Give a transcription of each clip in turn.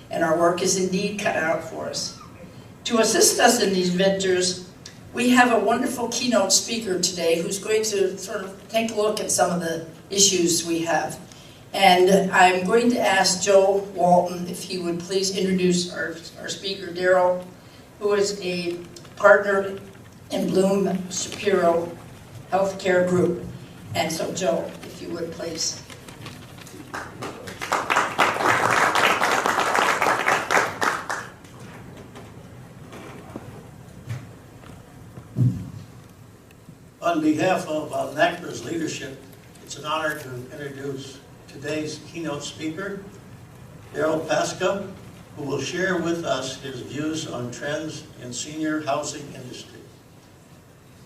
and our work is indeed cut out for us. To assist us in these ventures, we have a wonderful keynote speaker today who's going to sort of take a look at some of the issues we have. And I'm going to ask Joe Walton if he would please introduce our speaker, Darrell, who is a partner in Blum Shapiro Healthcare Group. And so, Joe, if you would please. On behalf of NACPR's leadership, it's an honor to introduce today's keynote speaker, Darrell Pataska, who will share with us his views on trends in senior housing industry.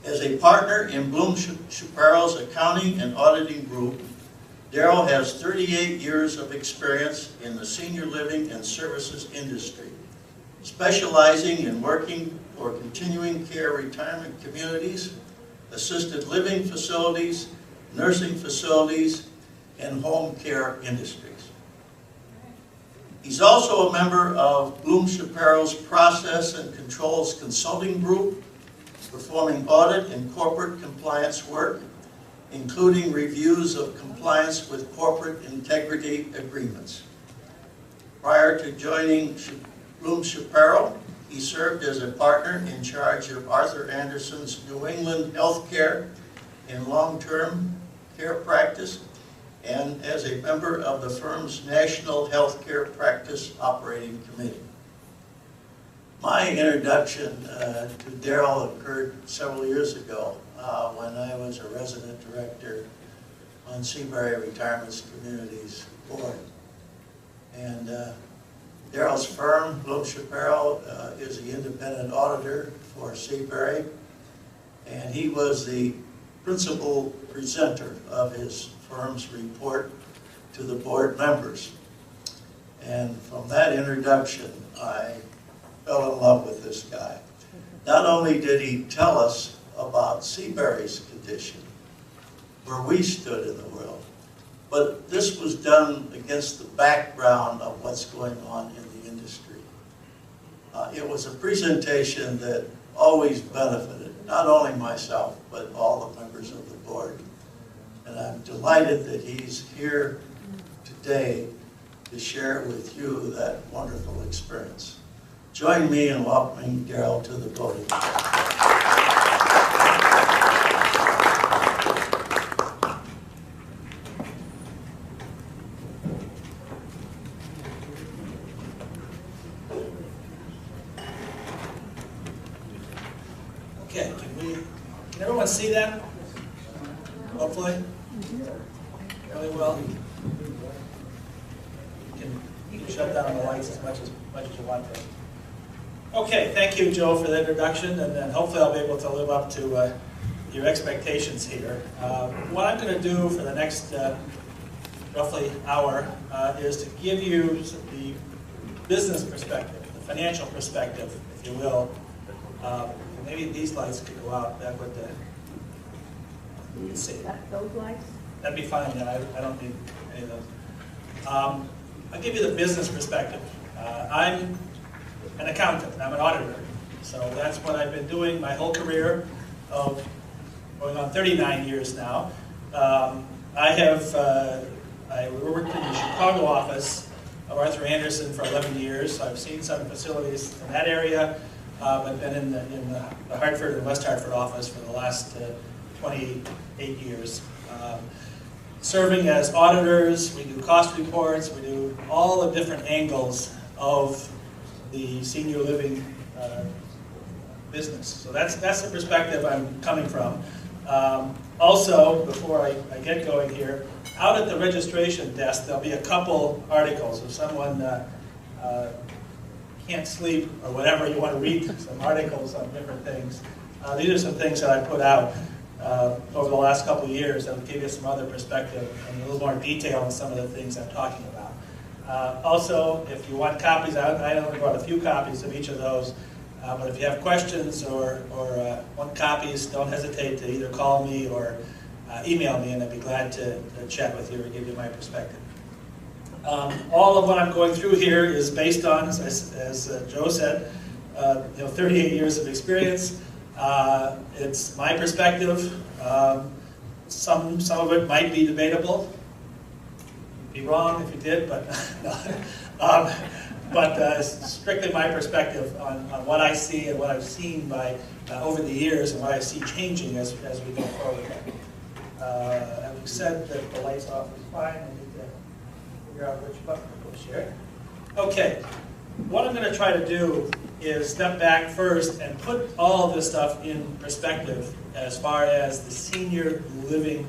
As a partner in Blum Shapiro's accounting and auditing group, Darrell has 38 years of experience in the senior living and services industry, specializing in working for continuing care retirement communities, assisted living facilities, nursing facilities, and home care industries. He's also a member of Blum Shapiro's Process and Controls Consulting Group, performing audit and corporate compliance work, including reviews of compliance with corporate integrity agreements. Prior to joining Blum Shapiro, he served as a partner in charge of Arthur Andersen's New England Healthcare and long-term care practice, and as a member of the firm's National Healthcare Practice Operating Committee. My introduction to Darrell occurred several years ago when I was a resident director on Seabury Retirement's Communities Board. And Darrell's firm, Blum Shapiro, is the independent auditor for Seabury, and he was the principal presenter of his firm's report to the board members. And from that introduction, I fell in love with this guy. Not only did he tell us about Seabury's condition, where we stood in the world, but this was done against the background of what's going on in the industry. It was a presentation that always benefited not only myself, but all the members of the board. And I'm delighted that he's here today to share with you that wonderful experience. Join me in welcoming Darrell to the podium. Okay, can everyone see that? Hopefully. Really well. You can shut down the lights as much as you want to. Okay, thank you, Joe, for the introduction, and then hopefully I'll be able to live up to your expectations here. What I'm going to do for the next roughly hour is to give you the business perspective, the financial perspective, if you will. Maybe these lights could go out. That would you can see. Those lights? That'd be fine. Yeah, I don't need any of those. I'll give you the business perspective. I'm an accountant. I'm an auditor. So that's what I've been doing my whole career of going on 39 years now. I worked in the Chicago office of Arthur Andersen for 11 years. So I've seen some facilities in that area. I've been in the Hartford and West Hartford office for the last 28 years. Serving as auditors, we do cost reports, we do all the different angles of the senior living business. So that's the perspective I'm coming from. Also, before I get going here, out at the registration desk there'll be a couple articles. If someone can't sleep or whatever, you want to read some articles on different things. These are some things that I put out over the last couple of years that will give you some other perspective and a little more detail on some of the things I'm talking about. Also, if you want copies, I only brought a few copies of each of those, but if you have questions or want copies, don't hesitate to either call me or email me, and I'd be glad to chat with you or give you my perspective. All of what I'm going through here is based on, as Joe said, 38 years of experience. It's my perspective. Some of it might be debatable. You'd be wrong if you did, but no. It's strictly my perspective on what I see and what I've seen by over the years and what I see changing as we go forward. Having said that the lights off is fine, I need to figure out which button to push here. Okay, what I'm going to try to do is step back first and put all of this stuff in perspective as far as the senior living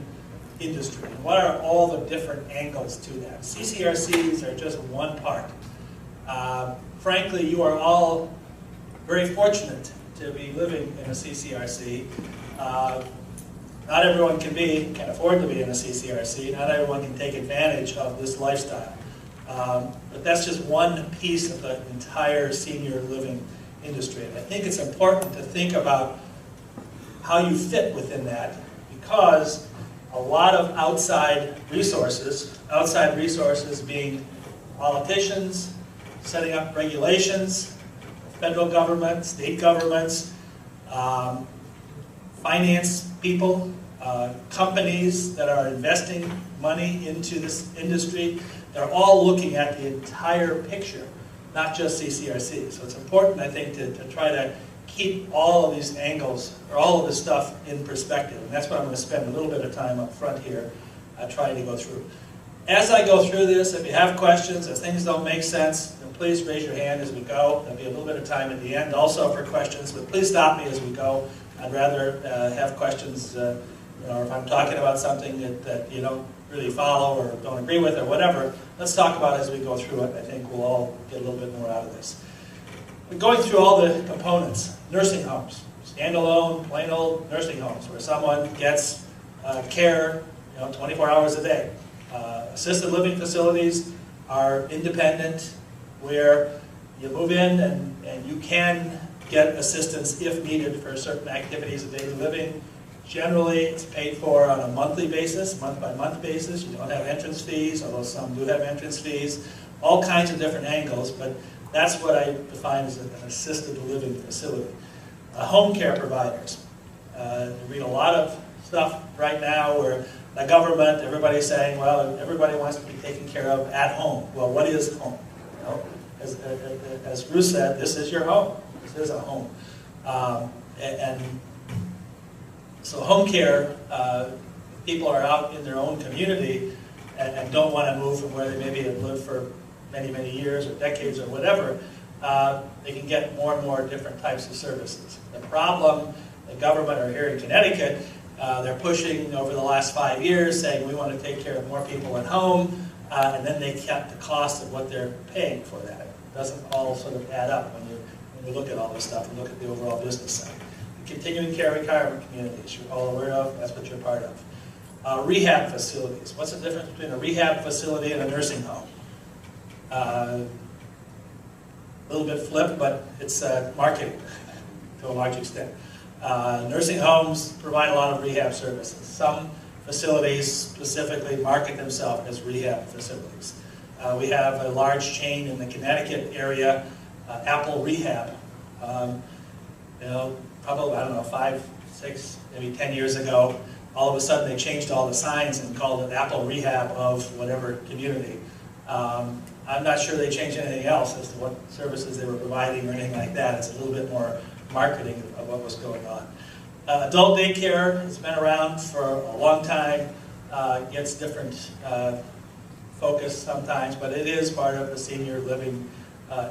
industry. What are all the different angles to that? CCRCs are just one part. Frankly, you are all very fortunate to be living in a CCRC. Not everyone can afford to be in a CCRC. Not everyone can take advantage of this lifestyle. But that's just one piece of the entire senior living industry. And I think it's important to think about how you fit within that, because a lot of outside resources being politicians, setting up regulations, federal government, state governments, finance people, companies that are investing money into this industry, they're all looking at the entire picture, not just CCRC. So it's important, I think, to try to keep all of these angles, or all of this stuff in perspective. And that's what I'm going to spend a little bit of time up front here trying to go through. As I go through this, if you have questions, if things don't make sense, then please raise your hand as we go. There'll be a little bit of time at the end also for questions, but please stop me as we go. I'd rather have questions, or if I'm talking about something that you don't really follow or don't agree with or whatever, let's talk about it as we go through it. I think we'll all get a little bit more out of this. But going through all the components, nursing homes, standalone, plain old nursing homes where someone gets care 24 hours a day. Assisted living facilities are independent, where you move in and you can get assistance if needed for certain activities of daily living. Generally, it's paid for on a monthly basis, month-by-month basis. You don't have entrance fees, although some do have entrance fees. All kinds of different angles, but that's what I define as an assisted living facility. Home care providers. You read a lot of stuff right now where the government, everybody's saying, well, everybody wants to be taken care of at home. Well, what is home? As Ruth said, this is your home. This is a home. And so home care, people are out in their own community and don't want to move from where they maybe have lived for many, many years or decades or whatever. They can get more and more different types of services. The problem, the government, or here in Connecticut, they're pushing over the last 5 years, saying we want to take care of more people at home, and then they kept the cost of what they're paying for that. It doesn't all sort of add up when you look at all this stuff and look at the overall business side. The continuing care retirement communities, you're all aware of, that's what you're part of. Rehab facilities. What's the difference between a rehab facility and a nursing home? A little bit flip, but it's marketing to a large extent. Nursing homes provide a lot of rehab services. Some facilities specifically market themselves as rehab facilities. We have a large chain in the Connecticut area, Apple Rehab. Probably, I don't know, 5, 6, maybe 10 years ago, all of a sudden they changed all the signs and called it Apple Rehab of whatever community. I'm not sure they changed anything else as to what services they were providing or anything like that. It's a little bit more marketing of what was going on. Adult daycare has been around for a long time, gets different focus sometimes, but it is part of the senior living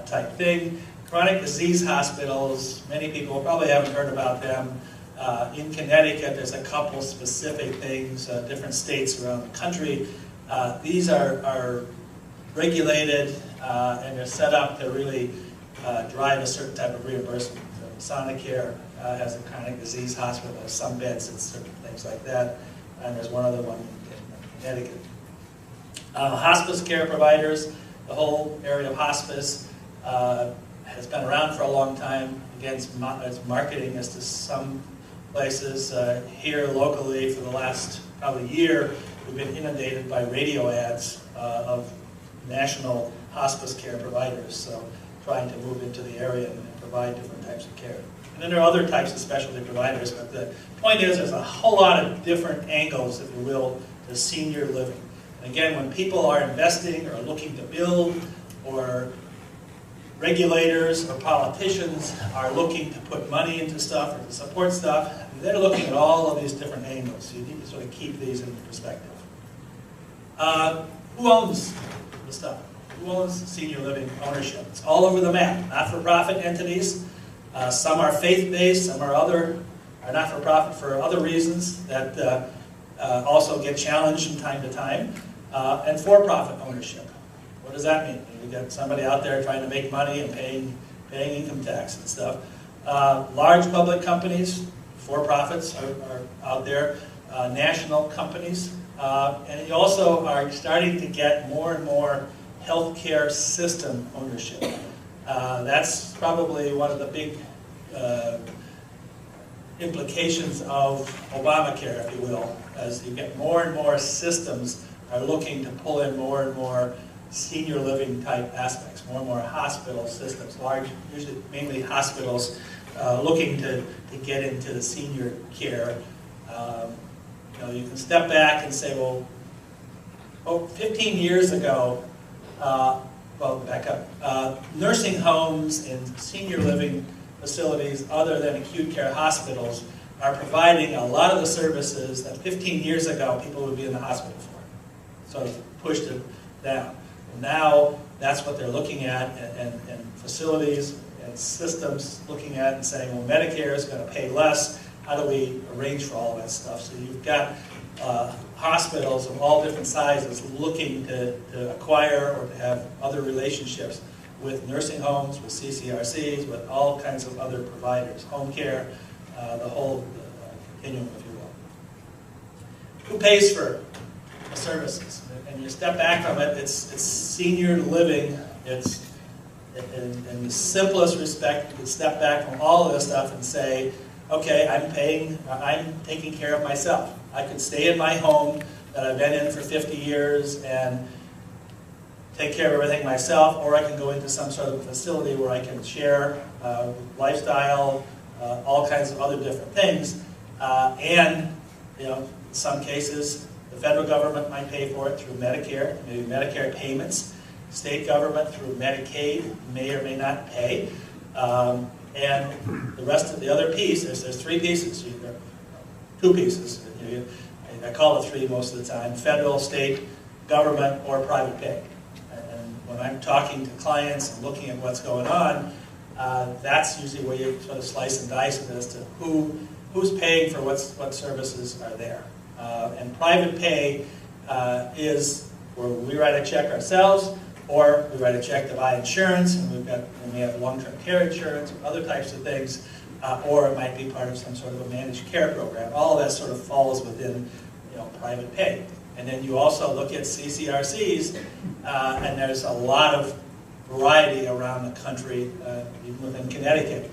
type thing. Chronic disease hospitals, many people probably haven't heard about them. In Connecticut, there's a couple specific things, different states around the country. These are regulated and they're set up to really drive a certain type of reimbursement. So Sonicare has a chronic disease hospital, has some beds and certain things like that, and there's one other one in Connecticut. Hospice care providers, the whole area of hospice has been around for a long time. Again, it's marketing as to some places. Here locally for the last probably year, we've been inundated by radio ads of national hospice care providers, so trying to move into the area and provide different types of care. And then there are other types of specialty providers, but the point is there's a whole lot of different angles, if you will, to senior living. And again, when people are investing or looking to build, or regulators or politicians are looking to put money into stuff or to support stuff, they're looking at all of these different angles. So you need to sort of keep these in perspective. Who owns the stuff? Who owns senior living ownership? It's all over the map. Not-for-profit entities. Some are faith-based, some are not-for-profit for other reasons that also get challenged from time to time. And for-profit ownership. What does that mean? You got somebody out there trying to make money and paying income tax and stuff. Large public companies, for-profits are out there. National companies. And you also are starting to get more and more healthcare system ownership. That's probably one of the big implications of Obamacare, if you will, as you get more and more systems are looking to pull in more and more senior living type aspects, more and more hospital systems, large, usually mainly hospitals, looking to get into the senior care. You can step back and say, well, 15 years ago, back up, nursing homes and senior living facilities other than acute care hospitals are providing a lot of the services that 15 years ago people would be in the hospital for. So pushed it down. And now that's what they're looking at, and facilities and systems looking at and saying, well, Medicare is going to pay less. How do we arrange for all that stuff? So you've got hospitals of all different sizes looking to acquire or to have other relationships with nursing homes, with CCRCs, with all kinds of other providers, home care, the whole continuum, if you will. Who pays for the services? And you step back from it, it's senior living. It's in the simplest respect, you can step back from all of this stuff and say, okay, I'm taking care of myself. I could stay in my home that I've been in for 50 years and take care of everything myself, or I can go into some sort of facility where I can share lifestyle, all kinds of other different things. And in some cases, the federal government might pay for it through Medicare, maybe Medicare payments. State government through Medicaid may or may not pay. And the rest of the other piece, there's three pieces, two pieces. I call it three most of the time: federal, state, government, or private pay. And when I'm talking to clients and looking at what's going on, that's usually where you sort of slice and dice it as to who's paying for what services are there. And private pay is where we write a check ourselves, or we write a check to buy insurance, and we have long-term care insurance or other types of things, or it might be part of some sort of a managed care program. All of that sort of falls within private pay. And then you also look at CCRCs, and there's a lot of variety around the country, even within Connecticut.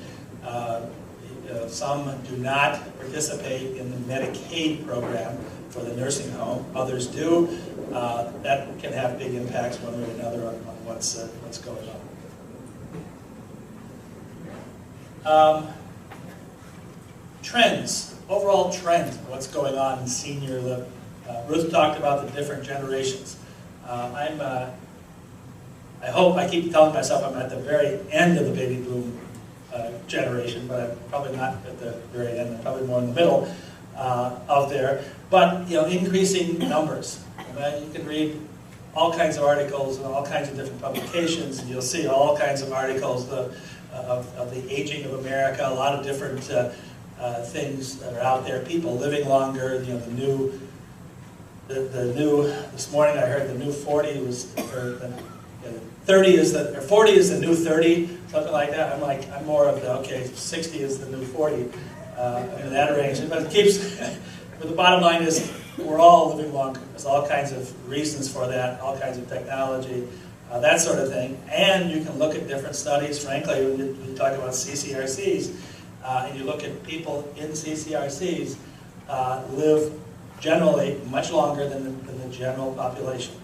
Some do not participate in the Medicaid program for the nursing home. Others do. That can have big impacts one way or another on what's going on. Trends, overall trends, what's going on in senior living. Ruth talked about the different generations. I keep telling myself I'm at the very end of the baby boom generation, but I'm probably not at the very end. I'm probably more in the middle out there. But increasing numbers. You can read all kinds of articles and all kinds of different publications, and you'll see all kinds of articles of the aging of America. A lot of different things that are out there. People living longer. This morning I heard the new 40 was, or 30 is the, or 40 is the new 30, something like that. I'm more of the, 60 is the new 40, in that range. But it keeps, but the bottom line is we're all living longer. There's all kinds of reasons for that, all kinds of technology, that sort of thing. And you can look at different studies, frankly, when you talk about CCRCs, and you look at people in CCRCs live generally much longer than the general population.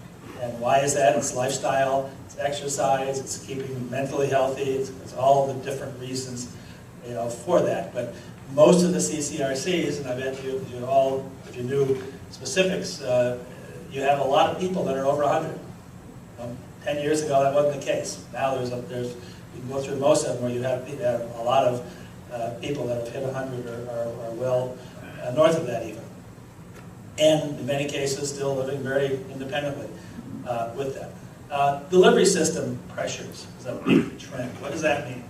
And why is that? It's lifestyle, it's exercise, it's keeping mentally healthy, it's all the different reasons, for that. But most of the CCRCs, and I bet you all, if you knew specifics, you have a lot of people that are over 100. 10 years ago, that wasn't the case. Now you can go through most of them where you have a lot of people that have hit 100 or are well north of that even. And in many cases, still living very independently with that. Delivery system pressures is a big trend. What does that mean?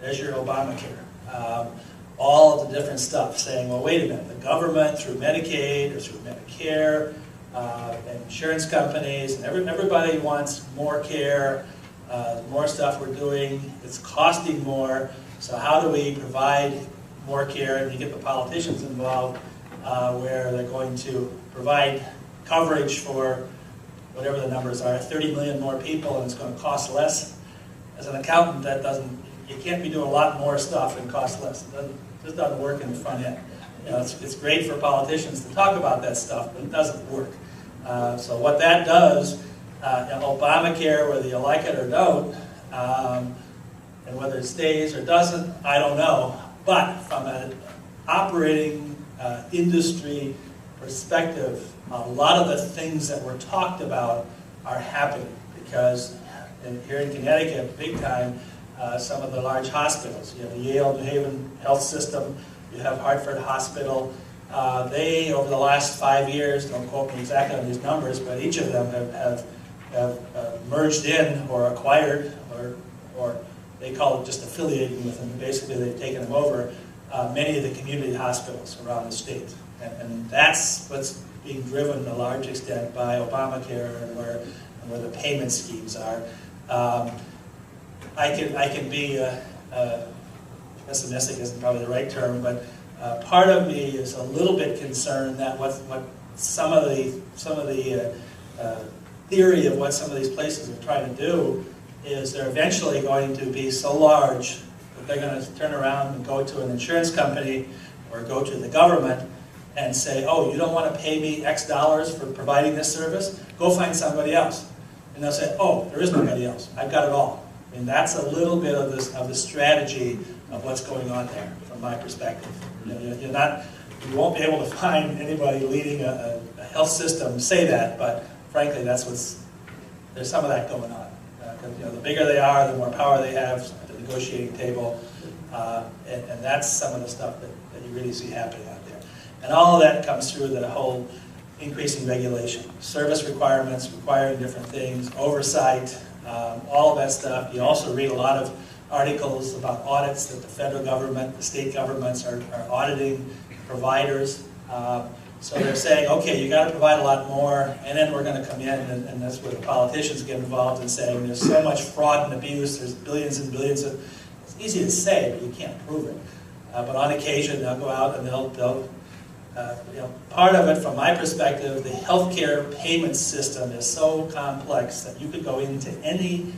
There's your Obamacare. All of the different stuff saying, well, wait a minute, the government through Medicaid or through Medicare, and insurance companies, and everybody wants more care, more stuff we're doing, it's costing more, so how do we provide more care? And you get the politicians involved, where they're going to provide coverage for whatever the numbers are, 30 million more people, and it's going to cost less. As an accountant, you can't be doing a lot more stuff and cost less. It just doesn't work in the front end. It's great for politicians to talk about that stuff, but it doesn't work. So what that does, Obamacare, whether you like it or don't, and whether it stays or doesn't, I don't know. But from an operating industry perspective, a lot of the things that were talked about are happening because here in Connecticut, big time, some of the large hospitals. You have the Yale New Haven Health System, you have Hartford Hospital. They, over the last 5 years, don't quote me exactly on these numbers, but each of them have merged in or acquired, or they call it just affiliating with them. Basically, they've taken them over, many of the community hospitals around the state. And that's what's being driven to a large extent by Obamacare and where the payment schemes are. I can be pessimistic isn't probably the right term, but part of me is a little bit concerned that what some of the theory of what some of these places are trying to do is they're eventually going to be so large that they're going to turn around and go to an insurance company or go to the government and say, oh, you don't want to pay me X dollars for providing this service? Go find somebody else. And they'll say, oh, there is nobody else. I've got it all. I mean, that's a little bit of the strategy of what's going on there, from my perspective. You won't be able to find anybody leading a health system say that, but frankly, there's some of that going on. The bigger they are, the more power they have at the negotiating table, and that's some of the stuff that you really see happening out there. And all of that comes through the whole increasing regulation, service requirements, requiring different things, oversight, all of that stuff. You also read a lot of articles about audits that the federal government, the state governments are auditing providers. So they're saying, okay, you got to provide a lot more, and then we're going to come in, and that's where the politicians get involved in saying there's so much fraud and abuse, there's billions and billions of, it's easy to say, but you can't prove it. But on occasion, they'll go out and they'll part of it, from my perspective, the healthcare payment system is so complex that you could go into any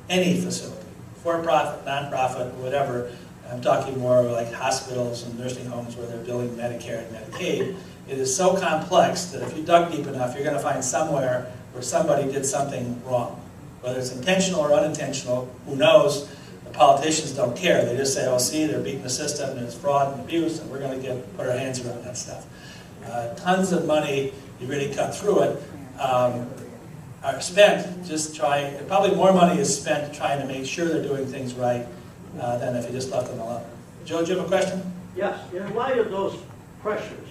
facility, for-profit, non-profit, whatever. I'm talking more like hospitals and nursing homes where they're billing Medicare and Medicaid. It is so complex that if you dug deep enough, you're going to find somewhere where somebody did something wrong. Whether it's intentional or unintentional, who knows? The politicians don't care. They just say, oh, see, they're beating the system, and it's fraud and abuse, and we're going to put our hands around that stuff. Tons of money, you really cut through it, are spent just trying, probably more money is spent trying to make sure they're doing things right than if you just left them alone. Joe, do you have a question? Yes. In light of those pressures,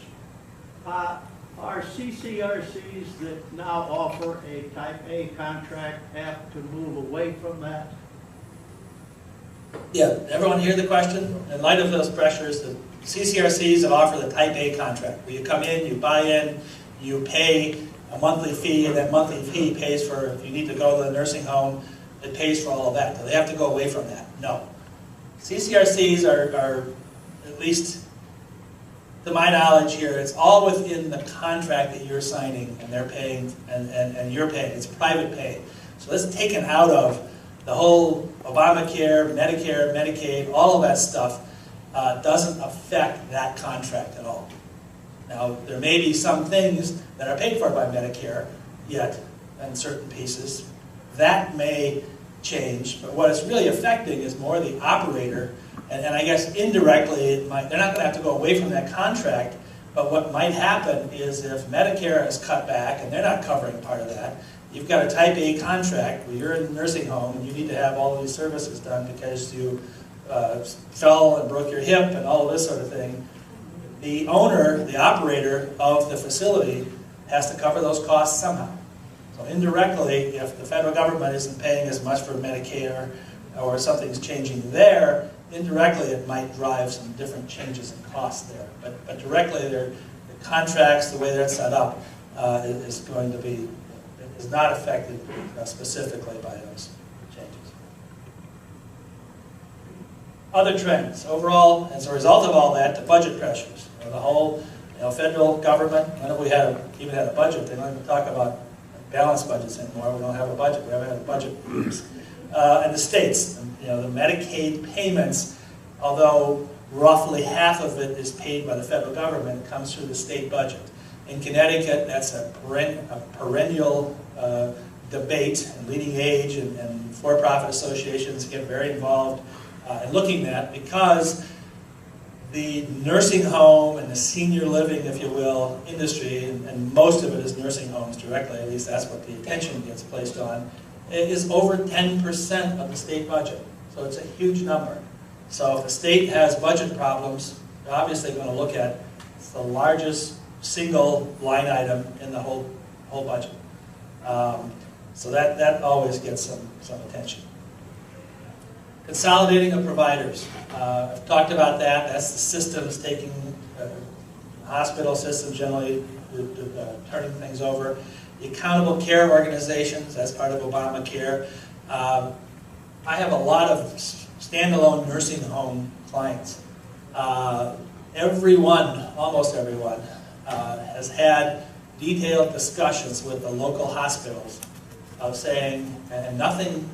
are CCRCs that now offer a Type A contract have to move away from that? Yeah, everyone hear the question? In light of those pressures, the CCRCs that offer the Type A contract, where you come in, you buy in, you pay a monthly fee, and that monthly fee pays for, if you need to go to the nursing home, it pays for all of that. Do they have to go away from that? No. CCRCs are at least to my knowledge here, it's all within the contract that you're signing and they're paying and you're paying. It's private pay. So that's taken out of the whole Obamacare, Medicare, Medicaid, all of that stuff doesn't affect that contract at all. Now, there may be some things that are paid for by Medicare, yet in certain pieces. That may change, but what it's really affecting is more the operator, and I guess indirectly, they're not going to have to go away from that contract, but what might happen is if Medicare has cut back, and they're not covering part of that, you've got a Type A contract where you're in a nursing home, and you need to have all of these services done because you fell and broke your hip and all of this sort of thing. The owner, the operator of the facility, has to cover those costs somehow. So indirectly, if the federal government isn't paying as much for Medicare or something's changing there, indirectly it might drive some different changes in costs there. But directly, the contracts, the way they're set up, is going to be, is not affected specifically by those changes. Other trends. Overall, as a result of all that, the budget pressures. The whole federal government, whenever we even had a budget, they don't even talk about balanced budgets anymore. We don't have a budget. We haven't had a budget. And the states, the Medicaid payments, although roughly half of it is paid by the federal government, comes through the state budget. In Connecticut, that's a perennial debate, and leading age and for-profit associations get very involved in looking at, because the nursing home and the senior living, if you will, industry, and most of it is nursing homes directly, at least that's what the attention gets placed on, it is over 10% of the state budget. So it's a huge number. So if the state has budget problems, they're obviously going to look at the largest single line item in the whole budget. So that always gets some attention. Consolidating of providers. I've talked about that. That's the systems taking, hospital systems generally turning things over. The accountable care organizations, that's part of Obamacare. I have a lot of standalone nursing home clients. Almost everyone, has had detailed discussions with the local hospitals of saying, and nothing,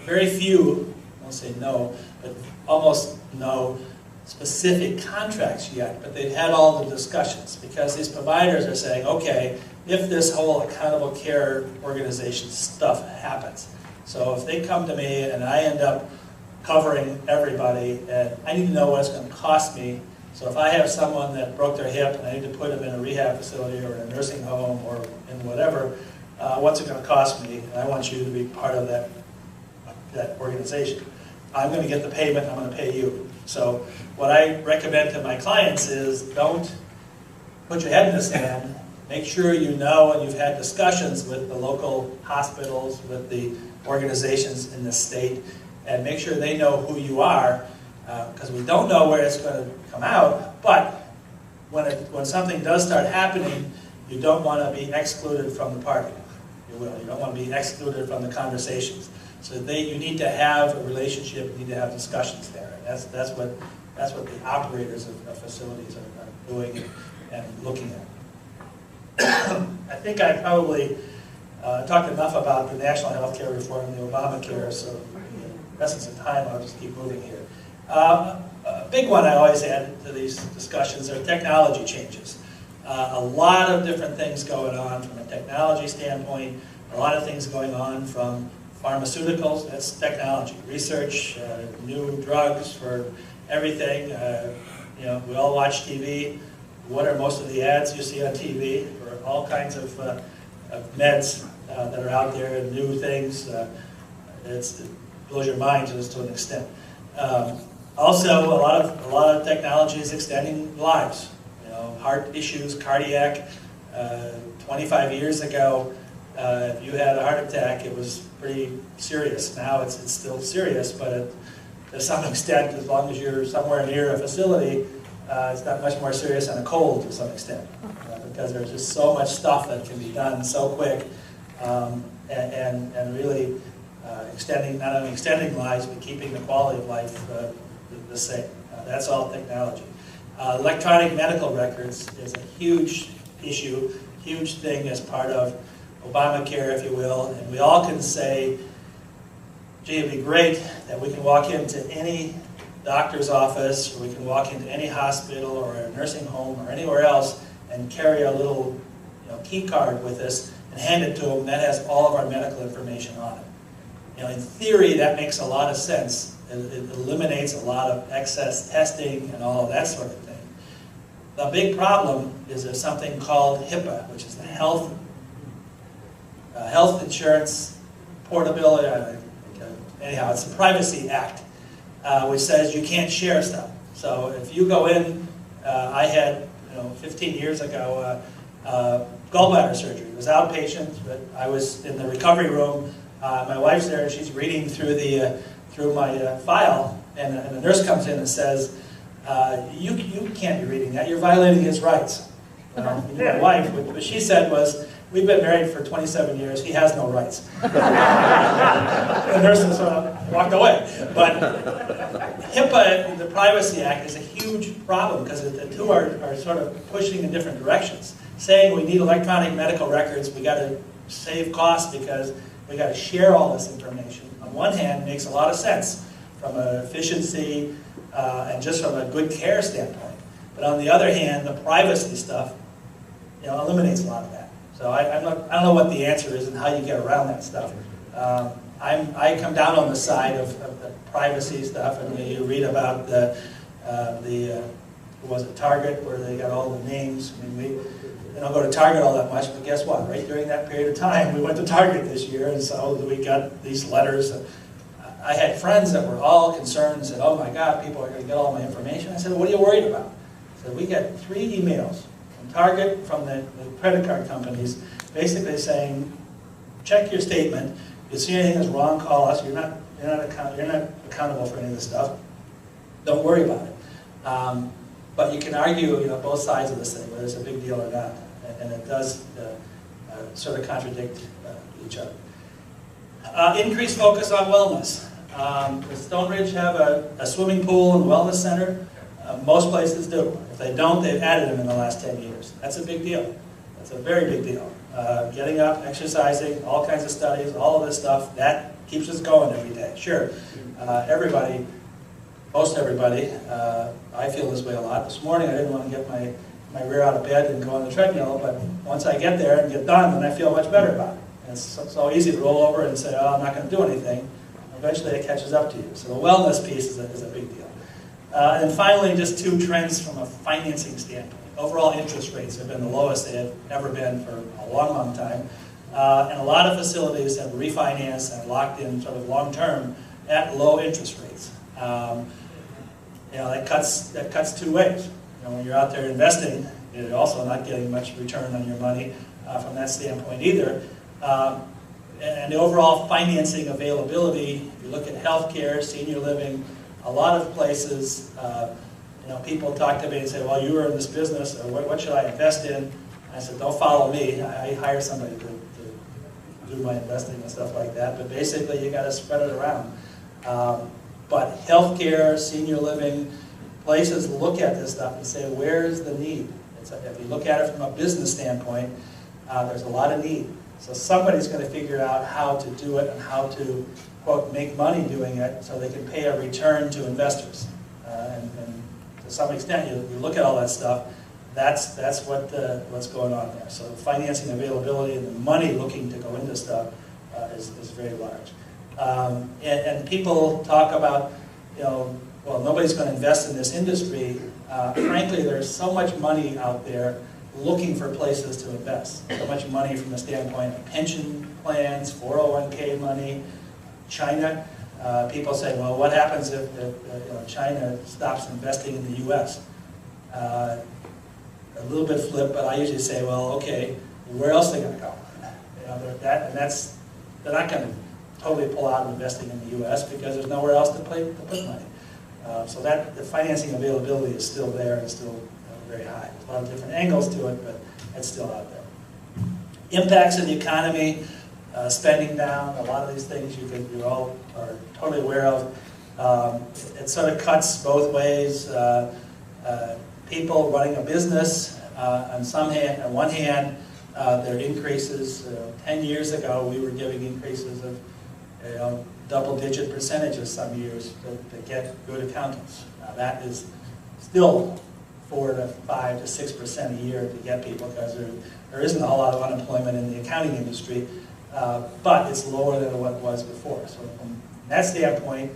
very few, I won't say no, but almost no specific contracts yet, but they've had all the discussions because these providers are saying, okay, if this whole accountable care organization stuff happens, so if they come to me and I end up covering everybody, and I need to know what it's going to cost me. So if I have someone that broke their hip and I need to put them in a rehab facility or in a nursing home or in whatever, what's it going to cost me? And I want you to be part of that organization. I'm going to get the payment, I'm going to pay you. So what I recommend to my clients is don't put your head in the sand. Make sure you know and you've had discussions with the local hospitals, with the organizations in the state, and make sure they know who you are, because we don't know where it's going to come out, but when something does start happening, you don't want to be excluded from the party. You don't want to be excluded from the conversations. So you need to have a relationship, you need to have discussions there. And that's what the operators of facilities are doing and looking at. I think I probably talked enough about the national health care reform and the Obamacare, so in the essence of time, I'll just keep moving here. A big one I always add to these discussions are technology changes. A lot of different things going on from a technology standpoint, a lot of things going on from pharmaceuticals, that's technology, research, new drugs for everything. We all watch TV. What are most of the ads you see on TV for all kinds of meds that are out there and new things? It blows your mind just to an extent. Also, a lot of technology is extending lives. Heart issues, cardiac. 25 years ago, if you had a heart attack, it was pretty serious. Now it's still serious, but to some extent, as long as you're somewhere near a facility, it's not much more serious than a cold to some extent, because there's just so much stuff that can be done so quick, and really not only extending lives, but keeping the quality of life the same. That's all technology. Electronic medical records is a huge issue, huge thing as part of Obamacare, if you will, and we all can say, gee, it'd be great that we can walk into any doctor's office, or we can walk into any hospital or a nursing home or anywhere else and carry a little key card with us and hand it to them, and that has all of our medical information on it. You know, in theory, that makes a lot of sense. It eliminates a lot of excess testing and all of that sort of thing. The big problem is there's something called HIPAA, which is the Health Insurance Portability. Anyhow, it's the Privacy Act, which says you can't share stuff. So if you go in, I had 15 years ago gallbladder surgery. It was outpatient, but I was in the recovery room. My wife's there, and she's reading through my file, and the nurse comes in and says, "You can't be reading that. You're violating his rights." My wife, what she said was, "We've been married for 27 years. He has no rights." The nurse sort of walked away. But HIPAA, the Privacy Act, is a huge problem because the two are sort of pushing in different directions. Saying we need electronic medical records, we got to save costs because we got to share all this information. On one hand, it makes a lot of sense from an efficiency and just from a good care standpoint. But on the other hand, the privacy stuff, eliminates a lot of that. So I don't know what the answer is and how you get around that stuff. I come down on the side of the privacy stuff, and you read about was it Target, where they got all the names. I mean, we don't go to Target all that much, but guess what? Right during that period of time, we went to Target this year, and so we got these letters. I had friends that were all concerned and said, "Oh my God, people are going to get all my information." I said, "What are you worried about?" So we got 3 emails from Target, from the credit card companies, basically saying, "Check your statement. If you see anything that's wrong, call us. You're not accountable for any of this stuff. Don't worry about it." But you can argue, both sides of this thing, whether it's a big deal or not, and it does sort of contradict each other. Increased focus on wellness. Does Stone Ridge have a swimming pool and wellness center? Most places do. If they don't, they've added them in the last 10 years. That's a big deal. That's a very big deal. Getting up, exercising, all kinds of studies, all of this stuff, that keeps us going every day. Sure, most everybody, I feel this way a lot. This morning I didn't want to get my rear out of bed and go on the treadmill, but once I get there and get done, then I feel much better about it. And it's so easy to roll over and say, "Oh, I'm not going to do anything." Eventually it catches up to you. So the wellness piece is a big deal. And finally, just 2 trends from a financing standpoint. Overall interest rates have been the lowest they have ever been for a long, long time. And a lot of facilities have refinanced and locked in sort of long-term at low interest rates. That cuts 2 ways. When you're out there investing, you're also not getting much return on your money from that standpoint either. And the overall financing availability, if you look at healthcare, senior living, a lot of places, people talk to me and say, "Well, you were in this business, or what should I invest in?" I said, "Don't follow me. I hire somebody to do my investing and stuff like that." But basically, you got to spread it around. But healthcare, senior living, places look at this stuff and say, "Where's the need?" If you look at it from a business standpoint, there's a lot of need. So somebody's going to figure out how to do it and how to, quote, make money doing it so they can pay a return to investors. And to some extent, you look at all that stuff, that's what's going on there. So financing availability and the money looking to go into stuff is very large. And people talk about, well, nobody's going to invest in this industry. Frankly, there's so much money out there looking for places to invest. So much money from the standpoint of pension plans, 401k money, China. People say, well, what happens if China stops investing in the U.S.? A little bit flip, but I usually say, well, okay, where else are they going to go? They're not going to totally pull out of investing in the U.S. because there's nowhere else to put money. So the financing availability is still there and still very high. There's a lot of different angles to it, but it's still out there. Impacts of the economy, spending down, a lot of these things you all are totally aware of. It sort of cuts both ways. People running a business, on one hand, their increases. 10 years ago, we were giving increases of double-digit percentages some years to get good accountants. That is still 4 to 5 to 6% a year to get people, because there isn't a whole lot of unemployment in the accounting industry, but it's lower than what it was before. So from that standpoint,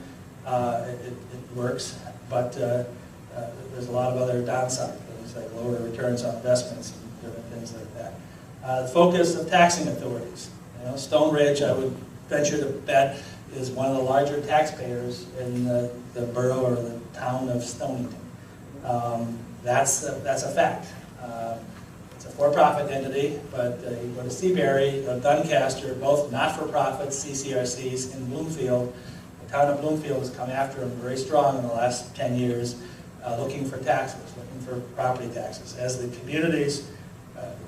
it works, but there's a lot of other downside things, like lower returns on investments and different things like that. The focus of taxing authorities. Stone Ridge, I would venture to bet, is one of the larger taxpayers in the borough or the town of Stonington. That's a fact. It's a for-profit entity, but you go to Seabury, Doncaster, both not-for-profits, CCRCs in Bloomfield. The town of Bloomfield has come after them very strong in the last 10 years, looking for taxes, looking for property taxes. As the communities,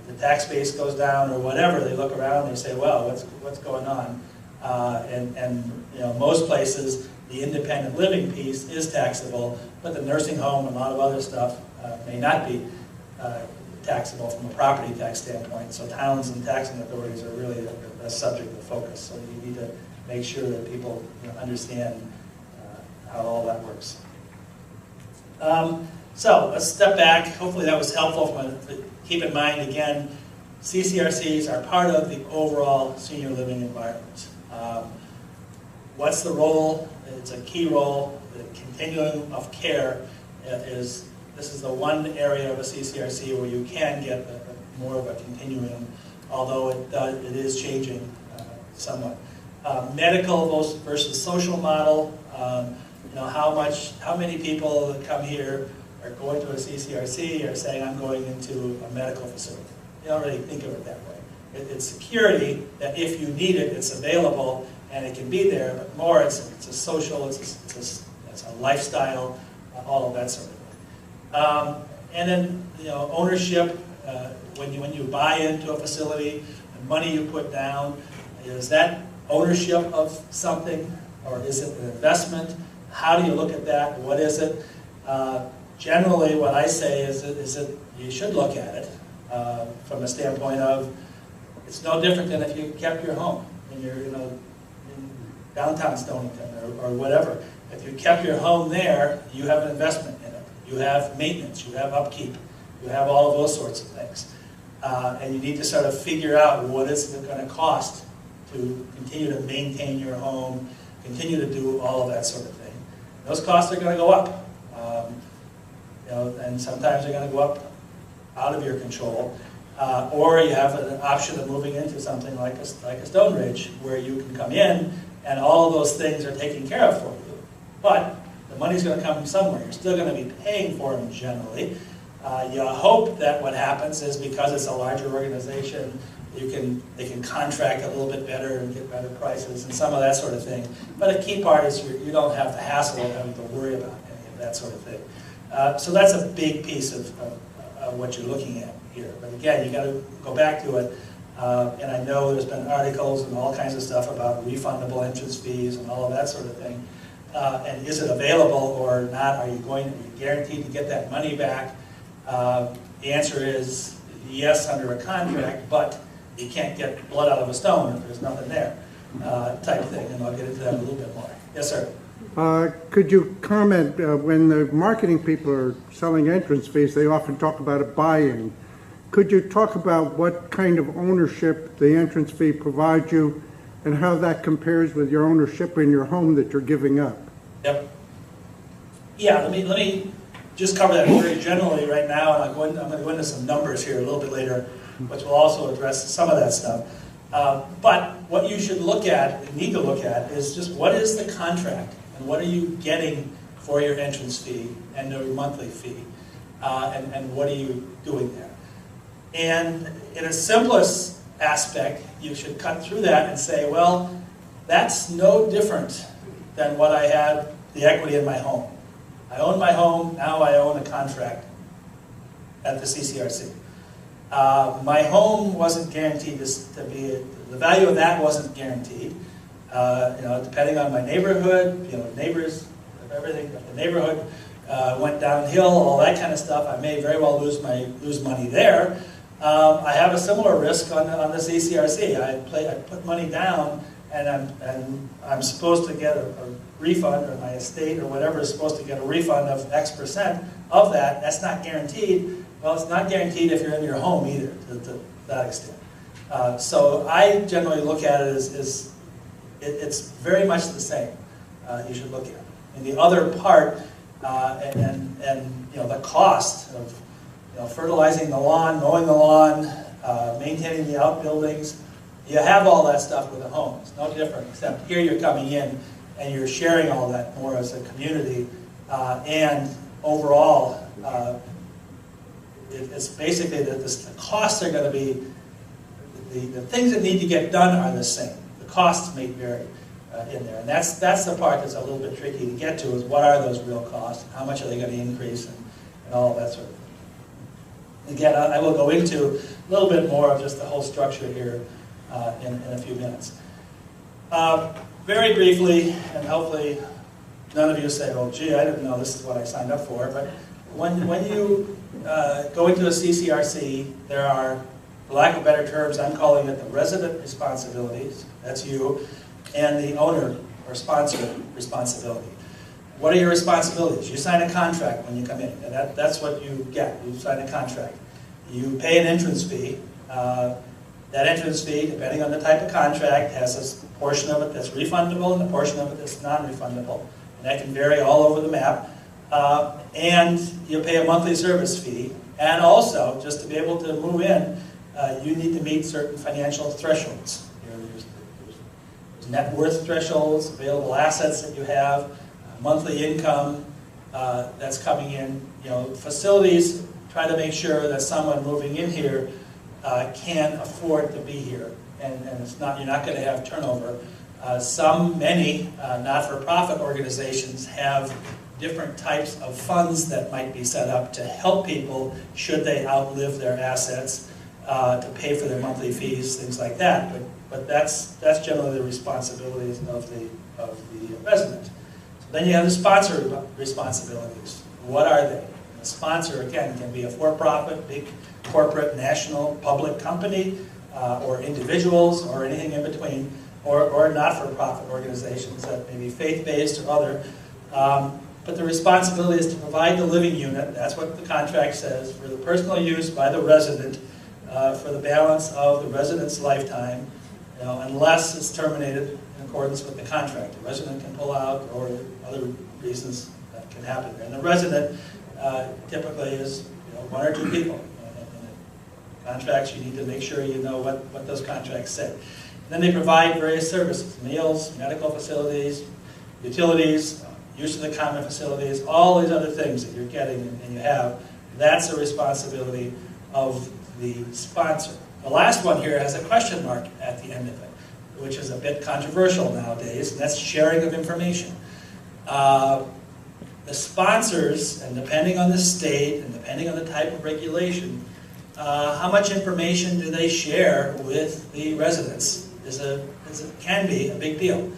the tax base goes down or whatever, they look around and they say, well, what's going on? Most places, the independent living piece is taxable, but the nursing home and a lot of other stuff may not be taxable from a property tax standpoint. So towns and taxing authorities are really a subject of focus. So you need to make sure that people understand how all that works. So let's step back. Hopefully that was helpful. Keep in mind, again, CCRCs are part of the overall senior living environment. What's the role? It's a key role. The continuum of care this is the one area of a CCRC where you can get more of a continuum, although it is changing somewhat. Medical versus social model. How many people that come here are going to a CCRC are saying, I'm going into a medical facility. You don't really think of it that way. It's security that if you need it, it's available and it can be there, but more it's a social, it's a lifestyle, all of that sort of thing. And then ownership, when you buy into a facility, the money you put down, is that ownership of something, or is it an investment? How do you look at that? What is it? Generally, what I say is that you should look at it from a standpoint of it's no different than if you kept your home and you're in downtown Stonington or whatever. If you kept your home there, you have an investment in it. You have maintenance. You have upkeep. You have all of those sorts of things. And you need to sort of figure out what is it going to cost to continue to maintain your home, continue to do all of that sort of thing. Those costs are going to go up. And sometimes they're going to go up out of your control. Or you have an option of moving into something like a Stone Ridge, where you can come in and all of those things are taken care of for you. But the money's going to come from somewhere. You're still going to be paying for them generally. You hope that what happens is, because it's a larger organization, they can contract a little bit better and get better prices and some of that sort of thing. But a key part is you don't have the hassle of having to worry about any of that sort of thing. So that's a big piece of what you're looking at here. But again, you got to go back to it. And I know there's been articles and all kinds of stuff about refundable entrance fees and all of that sort of thing. And is it available or not? Are you guaranteed to get that money back? The answer is yes, under a contract, but you can't get blood out of a stone if there's nothing there, type thing. And I'll get into that a little bit more. Yes, sir. Could you comment, when the marketing people are selling entrance fees, they often talk about a buy-in. Could you talk about what kind of ownership the entrance fee provides you and how that compares with your ownership in your home that you're giving up? Yep. Yeah, let me just cover that very generally right now, and I'm going to go into some numbers here a little bit later, which will also address some of that stuff. But what you should look at, and need to look at, is just what is the contract, and what are you getting for your entrance fee and your monthly fee, and what are you doing there? And in its simplest aspect, you should cut through that and say, well, that's no different than what I had, the equity in my home. I own my home, now I own a contract at the CCRC. My home wasn't guaranteed to be, the value of that wasn't guaranteed. Depending on my neighborhood, neighbors, everything, if the neighborhood went downhill, all that kind of stuff, I may very well lose money there. I have a similar risk on the CCRC. I put money down, and I'm supposed to get a refund, or my estate or whatever is supposed to get a refund of X% of that, that's not guaranteed. Well, it's not guaranteed if you're in your home either, to that extent. So I generally look at it as it's very much the same. You should look at it. And the other part, and the cost of fertilizing the lawn, mowing the lawn, maintaining the outbuildings, you have all that stuff with a home. It's no different, except here you're coming in and you're sharing all that more as a community. And overall, it's basically that the costs are going to be, the things that need to get done are the same. The costs may vary in there. And that's the part that's a little bit tricky to get to, is what are those real costs? How much are they going to increase, and all of that sort of thing. Again, I will go into a little bit more of just the whole structure here in a few minutes. Very briefly, and hopefully none of you say, oh gee, I didn't know this is what I signed up for, but when you go into a CCRC, there are, for lack of better terms, I'm calling it the resident responsibilities, that's you, and the owner or sponsor responsibility. What are your responsibilities? You sign a contract when you come in, and that's what you get. You sign a contract. You pay an entrance fee. That entrance fee, depending on the type of contract, has a portion of it that's refundable and a portion of it that's non-refundable. And that can vary all over the map. And you pay a monthly service fee. And also, just to be able to move in, you need to meet certain financial thresholds. There's net worth thresholds, available assets that you have, monthly income that's coming in. Facilities try to make sure that someone moving in here can afford to be here, and it's not, you're not going to have turnover. Many not-for-profit organizations have different types of funds that might be set up to help people should they outlive their assets, to pay for their monthly fees, things like that. But that's generally the responsibilities of the resident. So then you have the sponsor responsibilities. What are they? A sponsor, again, can be a for-profit, big corporate, national, public company, or individuals, or anything in between, or not-for-profit organizations that may be faith-based or other. But the responsibility is to provide the living unit, that's what the contract says, for the personal use by the resident for the balance of the resident's lifetime, unless it's terminated in accordance with the contract. The resident can pull out, or other reasons that can happen. And the resident typically is one or two people. In contracts, you need to make sure you know what those contracts say. And then they provide various services: meals, medical facilities, utilities, use of the common facilities, all these other things that you're getting and you have. That's a responsibility of the sponsor. The last one here has a question mark at the end of it, which is a bit controversial nowadays, and that's sharing of information. The sponsors, and depending on the state and depending on the type of regulation, how much information do they share with the residents can be a big deal.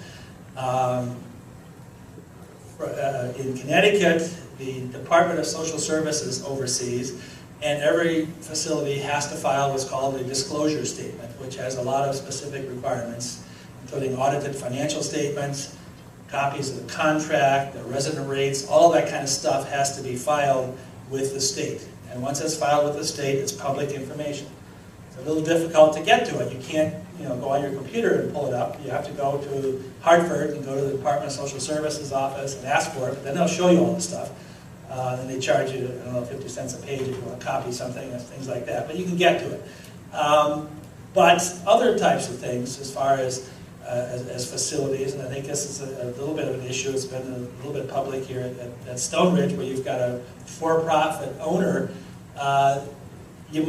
In Connecticut, the Department of Social Services oversees, and every facility has to file what's called a disclosure statement, which has a lot of specific requirements, including audited financial statements, copies of the contract, the resident rates, all that kind of stuff has to be filed with the state. And once it's filed with the state, it's public information. It's a little difficult to get to it. You can't go on your computer and pull it up. You have to go to Hartford and go to the Department of Social Services office and ask for it. But then they'll show you all the stuff. Then they charge you, 50 cents a page if you want to copy something, and things like that. But you can get to it. But other types of things, as far as facilities, and I think this is a little bit of an issue. It's been a little bit public here at Stone Ridge, where you've got a for-profit owner. You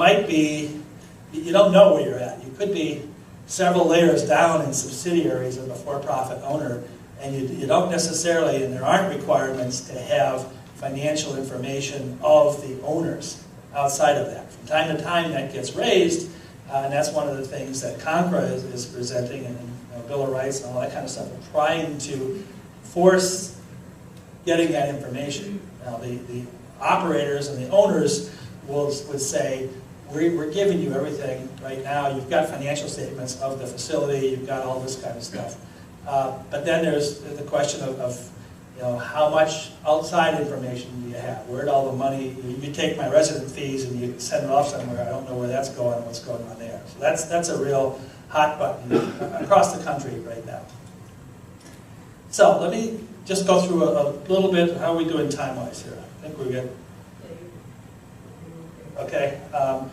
don't know where you're at. You could be several layers down in subsidiaries of a for-profit owner, and you don't necessarily, and there aren't requirements to have financial information of the owners outside of that. From time to time that gets raised, and that's one of the things that CONCRA is presenting, and Bill of Rights and all that kind of stuff, trying to force getting that information. Now the operators and the owners would say, we're giving you everything right now. You've got financial statements of the facility, you've got all this kind of stuff. But then there's the question of how much outside information do you have? Where'd all the money, you take my resident fees and you send it off somewhere, I don't know where that's going, what's going on there. So that's a real hot button across the country right now. So let me just go through a little bit, how are we doing time-wise here? I think we're good. Okay. I'm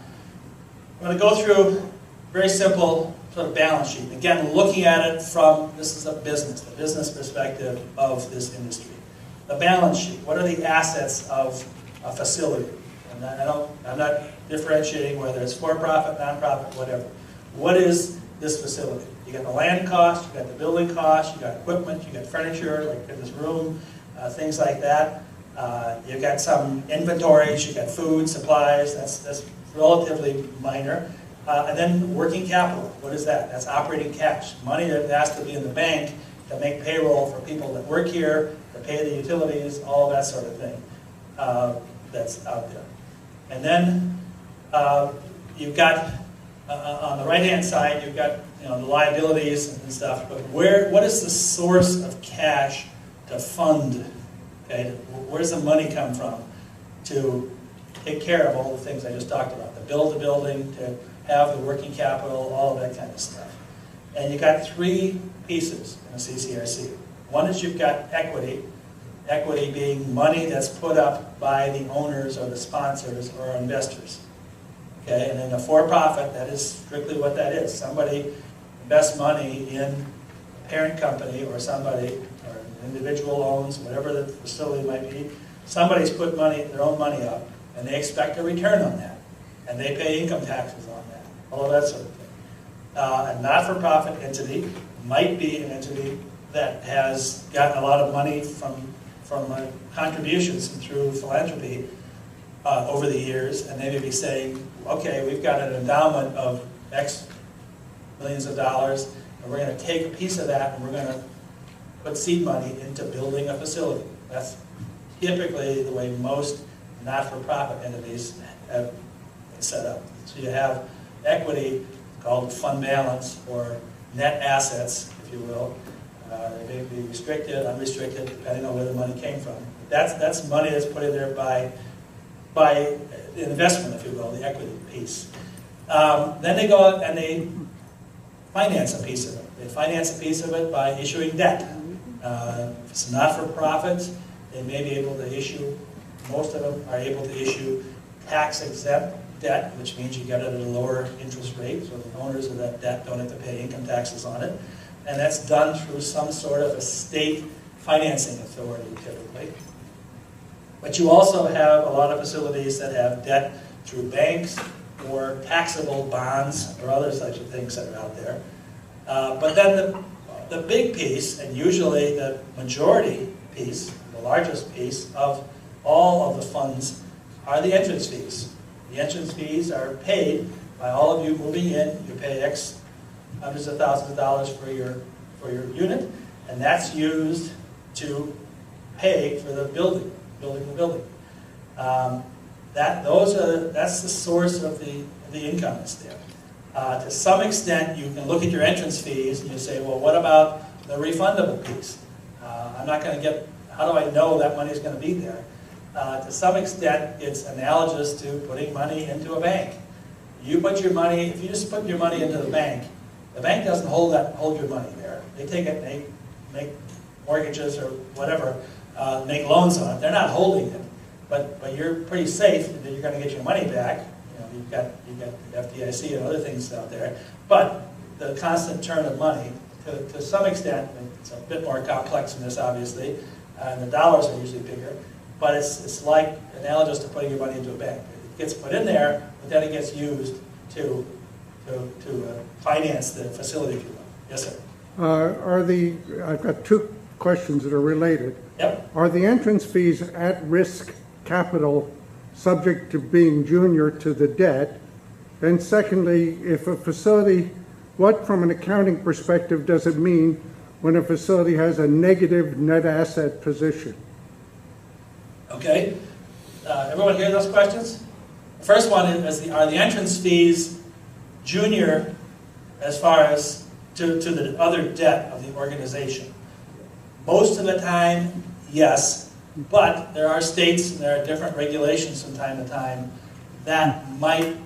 going to go through very simple sort of balance sheet. Again, looking at it from, this is the business perspective of this industry. The balance sheet, what are the assets of a facility? And I'm not differentiating whether it's for-profit, non-profit, whatever. What is this facility? You got the land cost, you got the building cost, you got equipment, you got furniture, like in this room, things like that. You've got some inventories, you've got food, supplies, that's relatively minor. And then working capital, what is that? That's operating cash, money that has to be in the bank to make payroll for people that work here, to pay the utilities, all that sort of thing that's out there. And then you've got, on the right-hand side, you've got the liabilities and stuff, but what is the source of cash to fund? Okay, where does the money come from to take care of all the things I just talked about, to build the building, to have the working capital, all of that kind of stuff. And you've got three pieces in a CCRC. One is you've got equity, equity being money that's put up by the owners or the sponsors or investors. Okay, and then a for-profit, that is strictly what that is. Somebody invests money in a parent company or somebody, or an individual owns, whatever the facility might be. Somebody's put their own money up, and they expect a return on that. And they pay income taxes on that, all of that sort of thing. A not-for-profit entity might be an entity that has gotten a lot of money from contributions and through philanthropy over the years, and they may be saying, okay, we've got an endowment of X millions of dollars, and we're going to take a piece of that and we're going to put seed money into building a facility. That's typically the way most not-for-profit entities have set up. So you have equity called fund balance or net assets, if you will. They may be restricted, unrestricted, depending on where the money came from. That's money that's put in there by the investment, if you will, the equity piece. Then they go out and they finance a piece of it. They finance a piece of it by issuing debt. If it's not-for-profit, they may be able to issue, most of them are able to issue tax-exempt debt, which means you get it at a lower interest rate, so the owners of that debt don't have to pay income taxes on it. And that's done through some sort of a state financing authority, typically. But you also have a lot of facilities that have debt through banks or taxable bonds or other such things that are out there. But then the big piece, and usually the majority piece, the largest piece of all of the funds are the entrance fees. The entrance fees are paid by all of you moving in. You pay X hundreds of thousands of dollars for your unit, and that's used to pay for the building the building. That's the source of the income that's there. To some extent, you can look at your entrance fees and you say, well, what about the refundable piece? I'm not going to get, how do I know that money is going to be there? To some extent, it's analogous to putting money into a bank. You put your money, if you just put your money into the bank doesn't hold your money there. They take it and they make mortgages or whatever, make loans on it. They're not holding it, but you're pretty safe that you're going to get your money back. You've got the FDIC and other things out there. But the constant turn of money, to some extent, it's a bit more complex than this, obviously, and the dollars are usually bigger. But it's like analogous to putting your money into a bank. It gets put in there, but then it gets used to finance the facility, if you will. Yes, sir. I've got two questions that are related. Yep. Are the entrance fees at-risk capital subject to being junior to the debt? And secondly, if a facility, what from an accounting perspective does it mean when a facility has a negative net asset position? Okay. Everyone hear those questions? The first one are the entrance fees junior as far as to the other debt of the organization? Most of the time, yes, but there are states and there are different regulations from time to time that might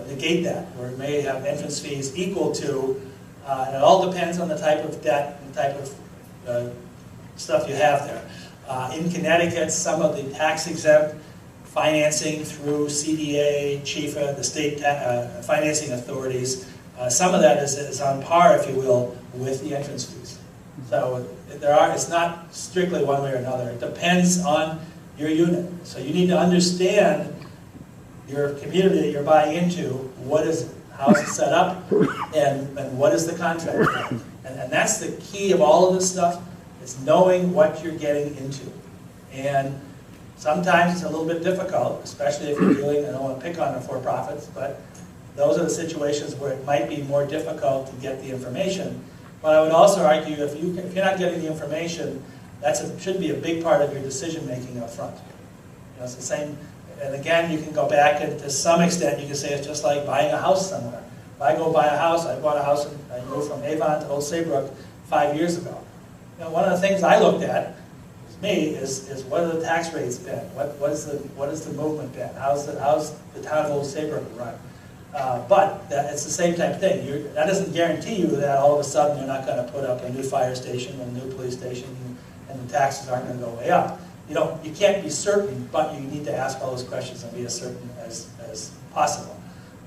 negate that, or it may have entrance fees equal to, and it all depends on the type of debt and the type of stuff you have there. In Connecticut, some of the tax-exempt financing through CDA, CHIFA, the state financing authorities, some of that is on par, if you will, with the entrance fees. So it's not strictly one way or another. It depends on your unit. So you need to understand your community that you're buying into, what is it, how is it set up, and what is the contract. And that's the key of all of this stuff, is knowing what you're getting into. And sometimes it's a little bit difficult, especially if you're dealing, I don't want to pick on the for-profits, but those are the situations where it might be more difficult to get the information. But I would also argue, if you're not getting the information, should be a big part of your decision-making up front. It's the same, and again, you can go back, and to some extent, you can say it's just like buying a house somewhere. If I go buy a house, I bought a house, and I moved from Avon to Old Saybrook 5 years ago. One of the things I looked at, is what are the tax rates been? What is the movement been? How's the town of Old Saybrook run? But it's the same type of thing. That doesn't guarantee you that all of a sudden they're not going to put up a new fire station, a new police station, and the taxes aren't going to go way up. You can't be certain, but you need to ask all those questions and be as certain as possible.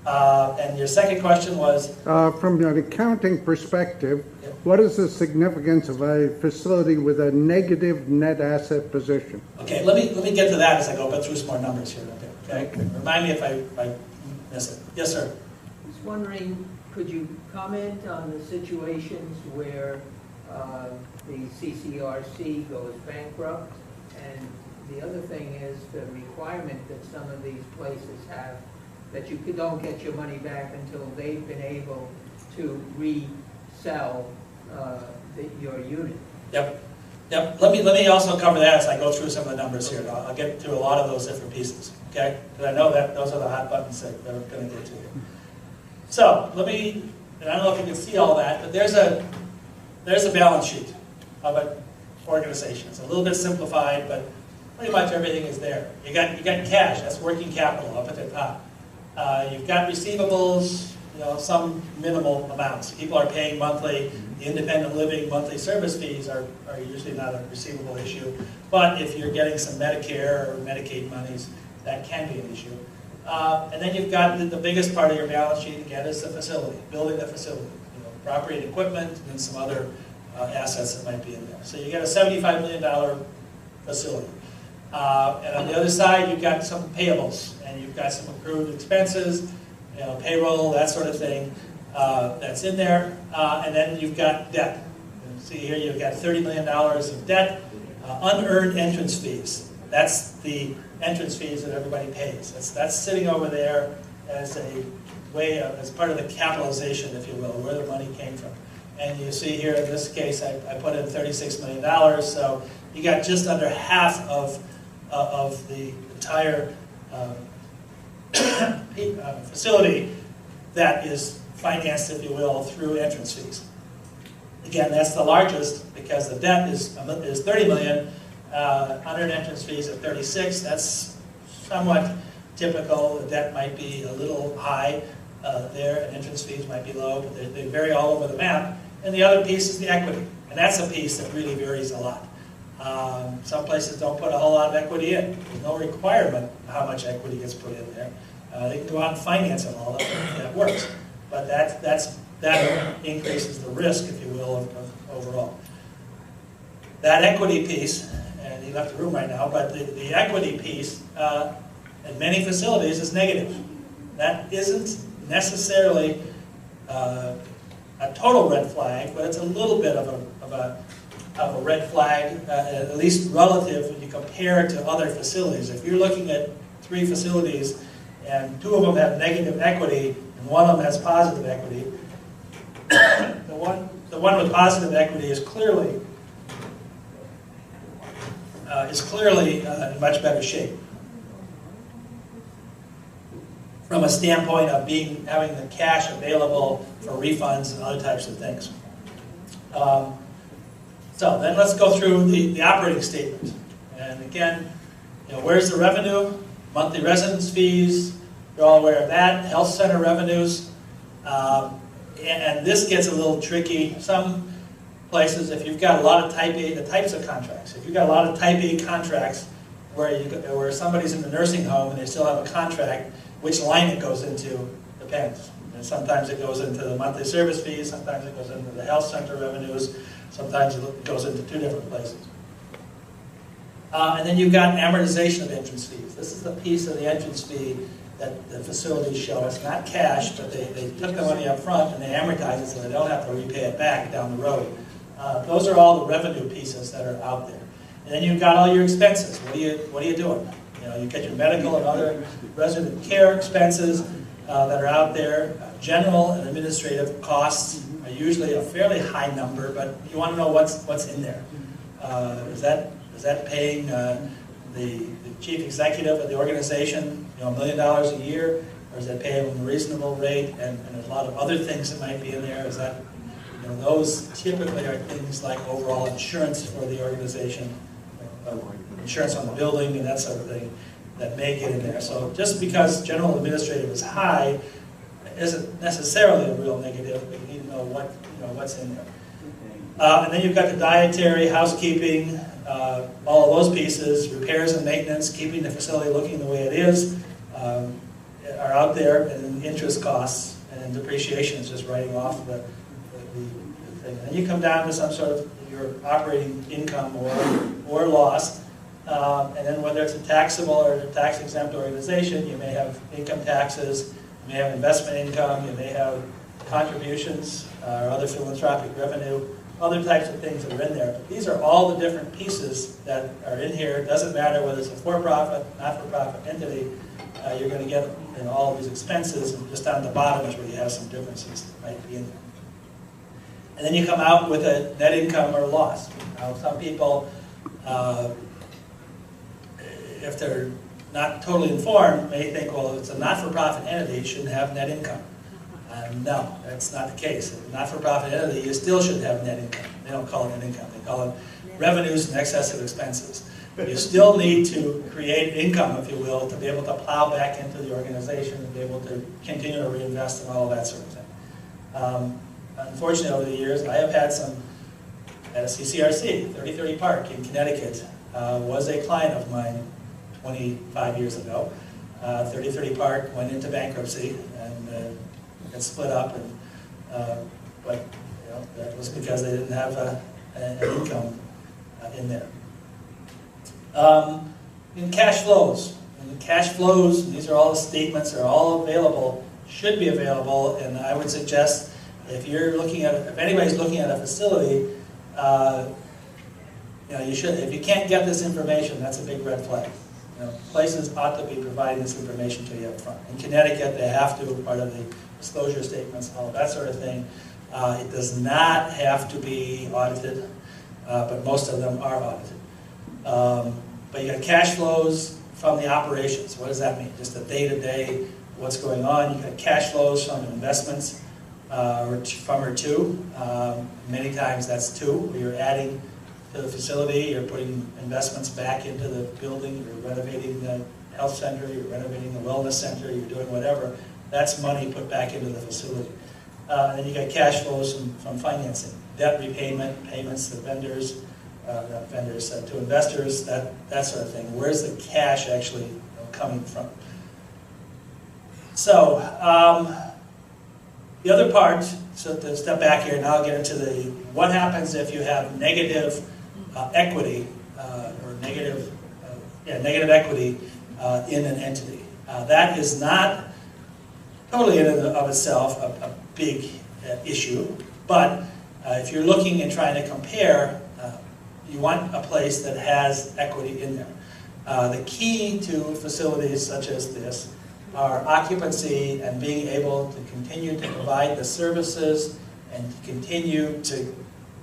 And your second question was? From an accounting perspective, Yep. What is the significance of a facility with a negative net asset position? Okay, let me get to that as I go through some more numbers here. Okay? Remind me if I miss it. Yes, sir. I was wondering, could you comment on the situations where the CCRC goes bankrupt? And the other thing is the requirement that some of these places have, that you don't get your money back until they've been able to resell your unit. Yep. Let me also cover that as I go through some of the numbers here. I'll get through a lot of those different pieces, okay? Because I know that those are the hot buttons that we're going to get to here. So and I don't know if you can see all that, but there's a balance sheet of an organization. It's a little bit simplified, but pretty much everything is there. You got cash. That's working capital up at the top. You've got receivables. Some minimal amounts. People are paying monthly. The independent living monthly service fees are usually not a receivable issue. But if you're getting some Medicare or Medicaid monies, that can be an issue. And then you've got the biggest part of your balance sheet, again, is the facility, building the facility. Property and equipment, and some other assets that might be in there. So you got a $75 million facility. And on the other side, you've got some payables, and you've got some accrued expenses, payroll, that sort of thing, that's in there. And then you've got debt. See here, you've got $30 million of debt, unearned entrance fees. That's the entrance fees that everybody pays. That's sitting over there as a way of, as part of the capitalization, if you will, where the money came from. And you see here, in this case, I put in $36 million, so you got just under half of the entire facility that is financed, if you will, through entrance fees. Again, that's the largest because the debt is $30 million, unearned entrance fees at 36. That's somewhat typical. The debt might be a little high there, and entrance fees might be low, but they vary all over the map. And the other piece is the equity, and that's a piece that really varies a lot. Some places don't put a whole lot of equity in. There's no requirement how much equity gets put in there. They can go out and finance it all, that works. But that increases the risk, if you will, of overall. That equity piece, and you left the room right now, but the equity piece in many facilities is negative. That isn't necessarily a total red flag, but it's a little bit of a red flag, at least relative when you compare to other facilities. If you're looking at 3 facilities and 2 of them have negative equity and 1 of them has positive equity, the one with positive equity is clearly in much better shape. from a standpoint of having the cash available for refunds and other types of things. So then let's go through the operating statement. And again, where's the revenue? Monthly residence fees, you're all aware of that. Health center revenues. And this gets a little tricky. Some places, if you've got a lot of type A, the types of contracts, if you've got a lot of type A contracts where somebody's in the nursing home and they still have a contract, which line it goes into depends. And sometimes it goes into the monthly service fees, sometimes it goes into the health center revenues, sometimes it goes into two different places. And then you've got amortization of entrance fees. This is the piece of the entrance fee that the facilities show us, not cash, but they took the money up front and they amortize it so they don't have to repay it back down the road. Those are all the revenue pieces that are out there. And then you've got all your expenses. What are you doing? You get your medical and other resident care expenses that are out there. General and administrative costs are usually a fairly high number, but you want to know what's in there. Is that paying the chief executive of the organization $1 million a year, or is that paying them a reasonable rate? And there's a lot of other things that might be in there. Is that those typically are things like overall insurance for the organization, insurance on the building and that sort of thing that may get in there. So just because general administrative is high isn't necessarily a real negative, but you need to know what's in there. And then you've got the dietary, housekeeping, all of those pieces, repairs and maintenance, keeping the facility looking the way it is, are out there, and then interest costs, and then depreciation is just writing off the thing. And then you come down to some sort of your operating income or loss, and then whether it's a taxable or a tax-exempt organization, you may have income taxes, you may have investment income, you may have contributions or other philanthropic revenue, other types of things that are in there. But these are all the different pieces that are in here. It doesn't matter whether it's a for-profit, not-for-profit entity, you're going to get all of these expenses, and just down the bottom is where you have some differences that might be in there. And then you come out with a net income or loss. Now, some people, if they're not totally informed, may think, well, if it's a not-for-profit entity, it shouldn't have net income. No, that's not the case. If a not-for-profit entity, you still should have net income. They don't call it net income. They call it revenues in excess of expenses. You still need to create income, if you will, to be able to plow back into the organization and be able to continue to reinvest and all of that sort of thing. Unfortunately, over the years, I have had some, at a CCRC, 3030 Park in Connecticut, was a client of mine 25 years ago. 3030 Park went into bankruptcy and got split up, and but that was because they didn't have an income in there. In cash flows. These are all the statements, are all available, should be available, and I would suggest if anybody's looking at a facility, you should. If you can't get this information, that's a big red flag. Places ought to be providing this information to you up front. In Connecticut, they have to, part of the disclosure statements, all that sort of thing. It does not have to be audited, but most of them are audited. But you got cash flows from the operations. What does that mean? Just the day-to-day, what's going on. You got cash flows from investments, from or to. Many times that's to, where you're adding to the facility, you're putting investments back into the building, you're renovating the health center, you're renovating the wellness center, you're doing whatever. That's money put back into the facility. And then you got cash flows from financing, debt repayment, payments to vendors, to investors, that sort of thing. Where's the cash actually coming from? So the other part, so to step back here, now I'll get into what happens if you have negative equity or negative equity in an entity. That is not totally in and of itself a big issue, but if you're looking and trying to compare, you want a place that has equity in there. The key to facilities such as this are occupancy and being able to continue to provide the services and continue to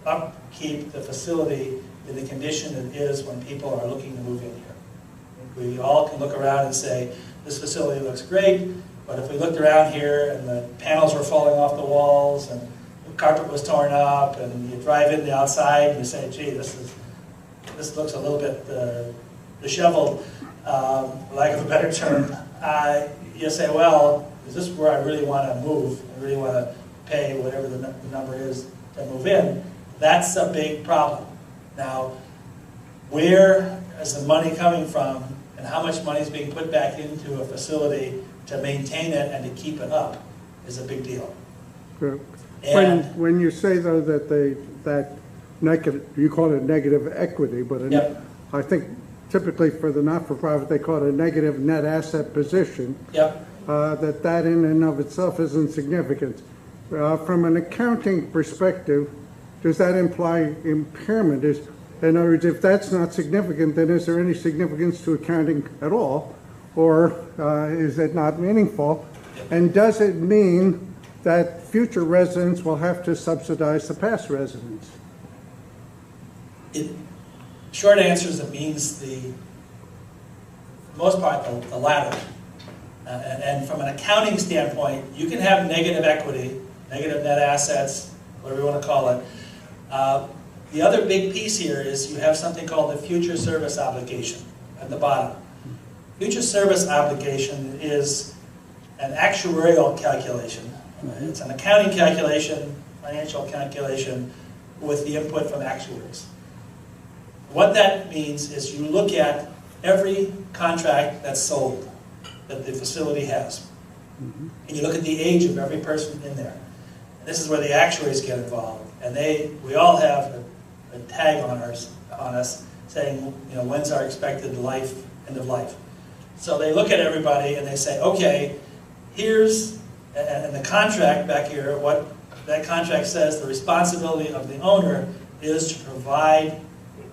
upkeep the facility in the condition it is when people are looking to move in here. We all can look around and say, this facility looks great, But if we looked around here and the panels were falling off the walls and the carpet was torn up and you drive in the outside and you say, gee, this looks a little bit disheveled, for lack of a better term, you say, well, is this where I really want to move? I really want to pay whatever the number is to move in. That's a big problem. Now, where is the money coming from and how much money is being put back into a facility to maintain it and to keep it up is a big deal. Sure. And When you say, though, that negative, you call it negative equity, but Yep. I think typically for the not-for-profit, they call it a negative net asset position, Yep. that in and of itself isn't significant. From an accounting perspective, does that imply impairment? In other words, if that's not significant, then is there any significance to accounting at all? Or is it not meaningful? And does it mean that future residents will have to subsidize the past residents? Short answer is it means for the most part, the latter. And from an accounting standpoint, you can have negative equity, negative net assets, whatever you want to call it. The other big piece here is you have something called the future service obligation at the bottom. Future service obligation is an actuarial calculation. It's an accounting calculation, financial calculation, with the input from actuaries. What that means is you look at every contract that's sold that the facility has. And you look at the age of every person in there. And this is where the actuaries get involved. And we all have a tag on us saying, when's our expected end of life. So they look at everybody and they say, okay, here's, and the contract back here, what that contract says, the responsibility of the owner is to provide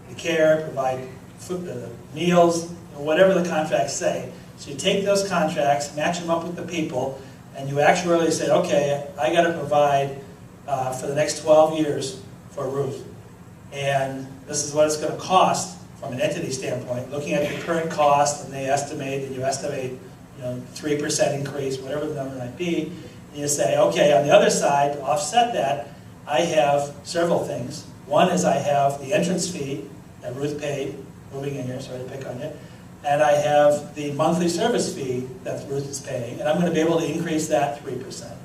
the care, provide food, meals, whatever the contracts say. So you take those contracts, match them up with the people, and you actuarially say, okay, I got to provide for the next 12 years for a roof. And this is what it's going to cost from an entity standpoint, looking at your current cost, and they estimate, and you estimate 3% increase, whatever the number might be, and you say, okay, on the other side, to offset that, I have several things. One is I have the entrance fee that Ruth paid, moving in here, sorry to pick on you, and I have the monthly service fee that Ruth is paying, and I'm going to be able to increase that 3%.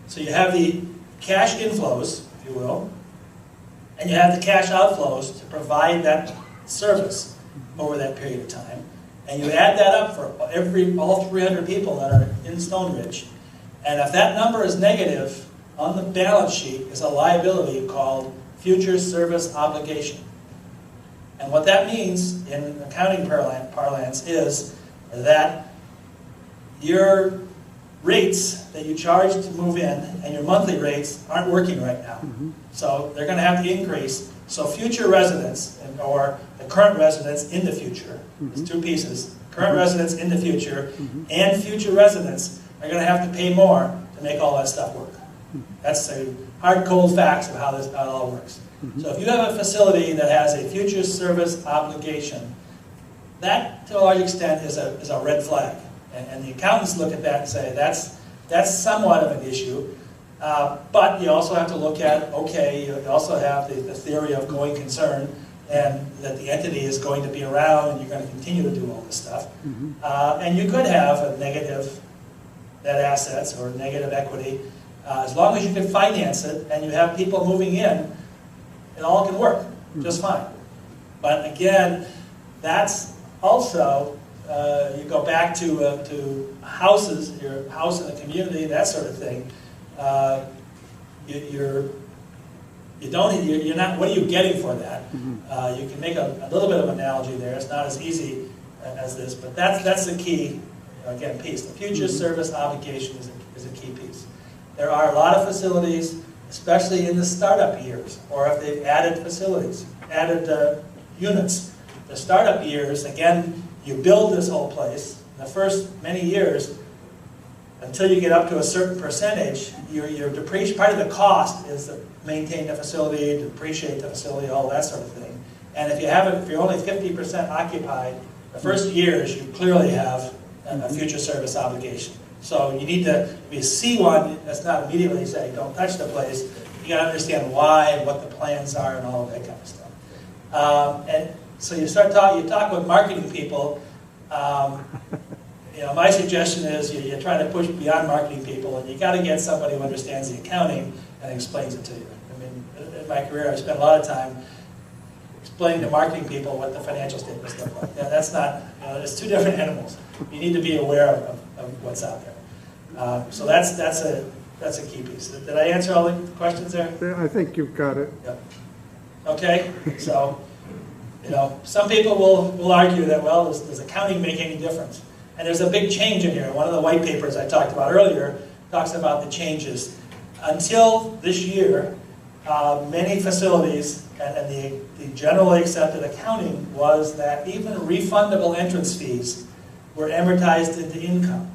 So you have the cash inflows, if you will, and you have the cash outflows to provide that service over that period of time. And you add that up for all 300 people that are in Stone Ridge. And if that number is negative, on the balance sheet is a liability called future service obligation. And what that means in accounting parlance is that your rates that you charge to move in and your monthly rates aren't working right now. So they're going to have to increase. So future residents, or the current residents in the future, there's two pieces, current residents in the future and future residents are going to have to pay more to make all that stuff work. That's the hard, cold facts of how it all works. So if you have a facility that has a future service obligation, that to a large extent is a red flag. And the accountants look at that and say that's somewhat of an issue. But you also have to look at, okay, you also have the theory of going concern, and that the entity is going to be around and you're going to continue to do all this stuff. And you could have a negative net assets or negative equity. As long as you can finance it and you have people moving in, it all can work just fine. But again, that's also, you go back to houses, your house in the community, that sort of thing. You're not. What are you getting for that? You can make a little bit of an analogy there. It's not as easy as this, but that's the key again piece. The future service obligation is a key piece. There are a lot of facilities, especially in the startup years, or if they've added facilities, added units. The startup years, again, you build this whole place. In the first many years, until you get up to a certain percentage, your depreciation, part of the cost is to maintain the facility, depreciate the facility, all that sort of thing. And if you're only 50% occupied, the first years you clearly have a future service obligation. So you need to, if you see one, that's not immediately saying, don't touch the place. You gotta understand why and what the plans are and all of that kind of stuff. And so you talk with marketing people. My suggestion is you try to push beyond marketing people, and you got to get somebody who understands the accounting and explains it to you. I mean, in my career, I spent a lot of time explaining to marketing people what the financial statements look like. Yeah, that's not, it's two different animals. You need to be aware of what's out there. So that's a key piece. Did I answer all the questions there? I think you've got it. Yep. Okay, so, some people will argue that, well, does accounting make any difference? And there's a big change in here. One of the white papers I talked about earlier talks about the changes. Until this year, many facilities, and the generally accepted accounting was that even refundable entrance fees were amortized into income.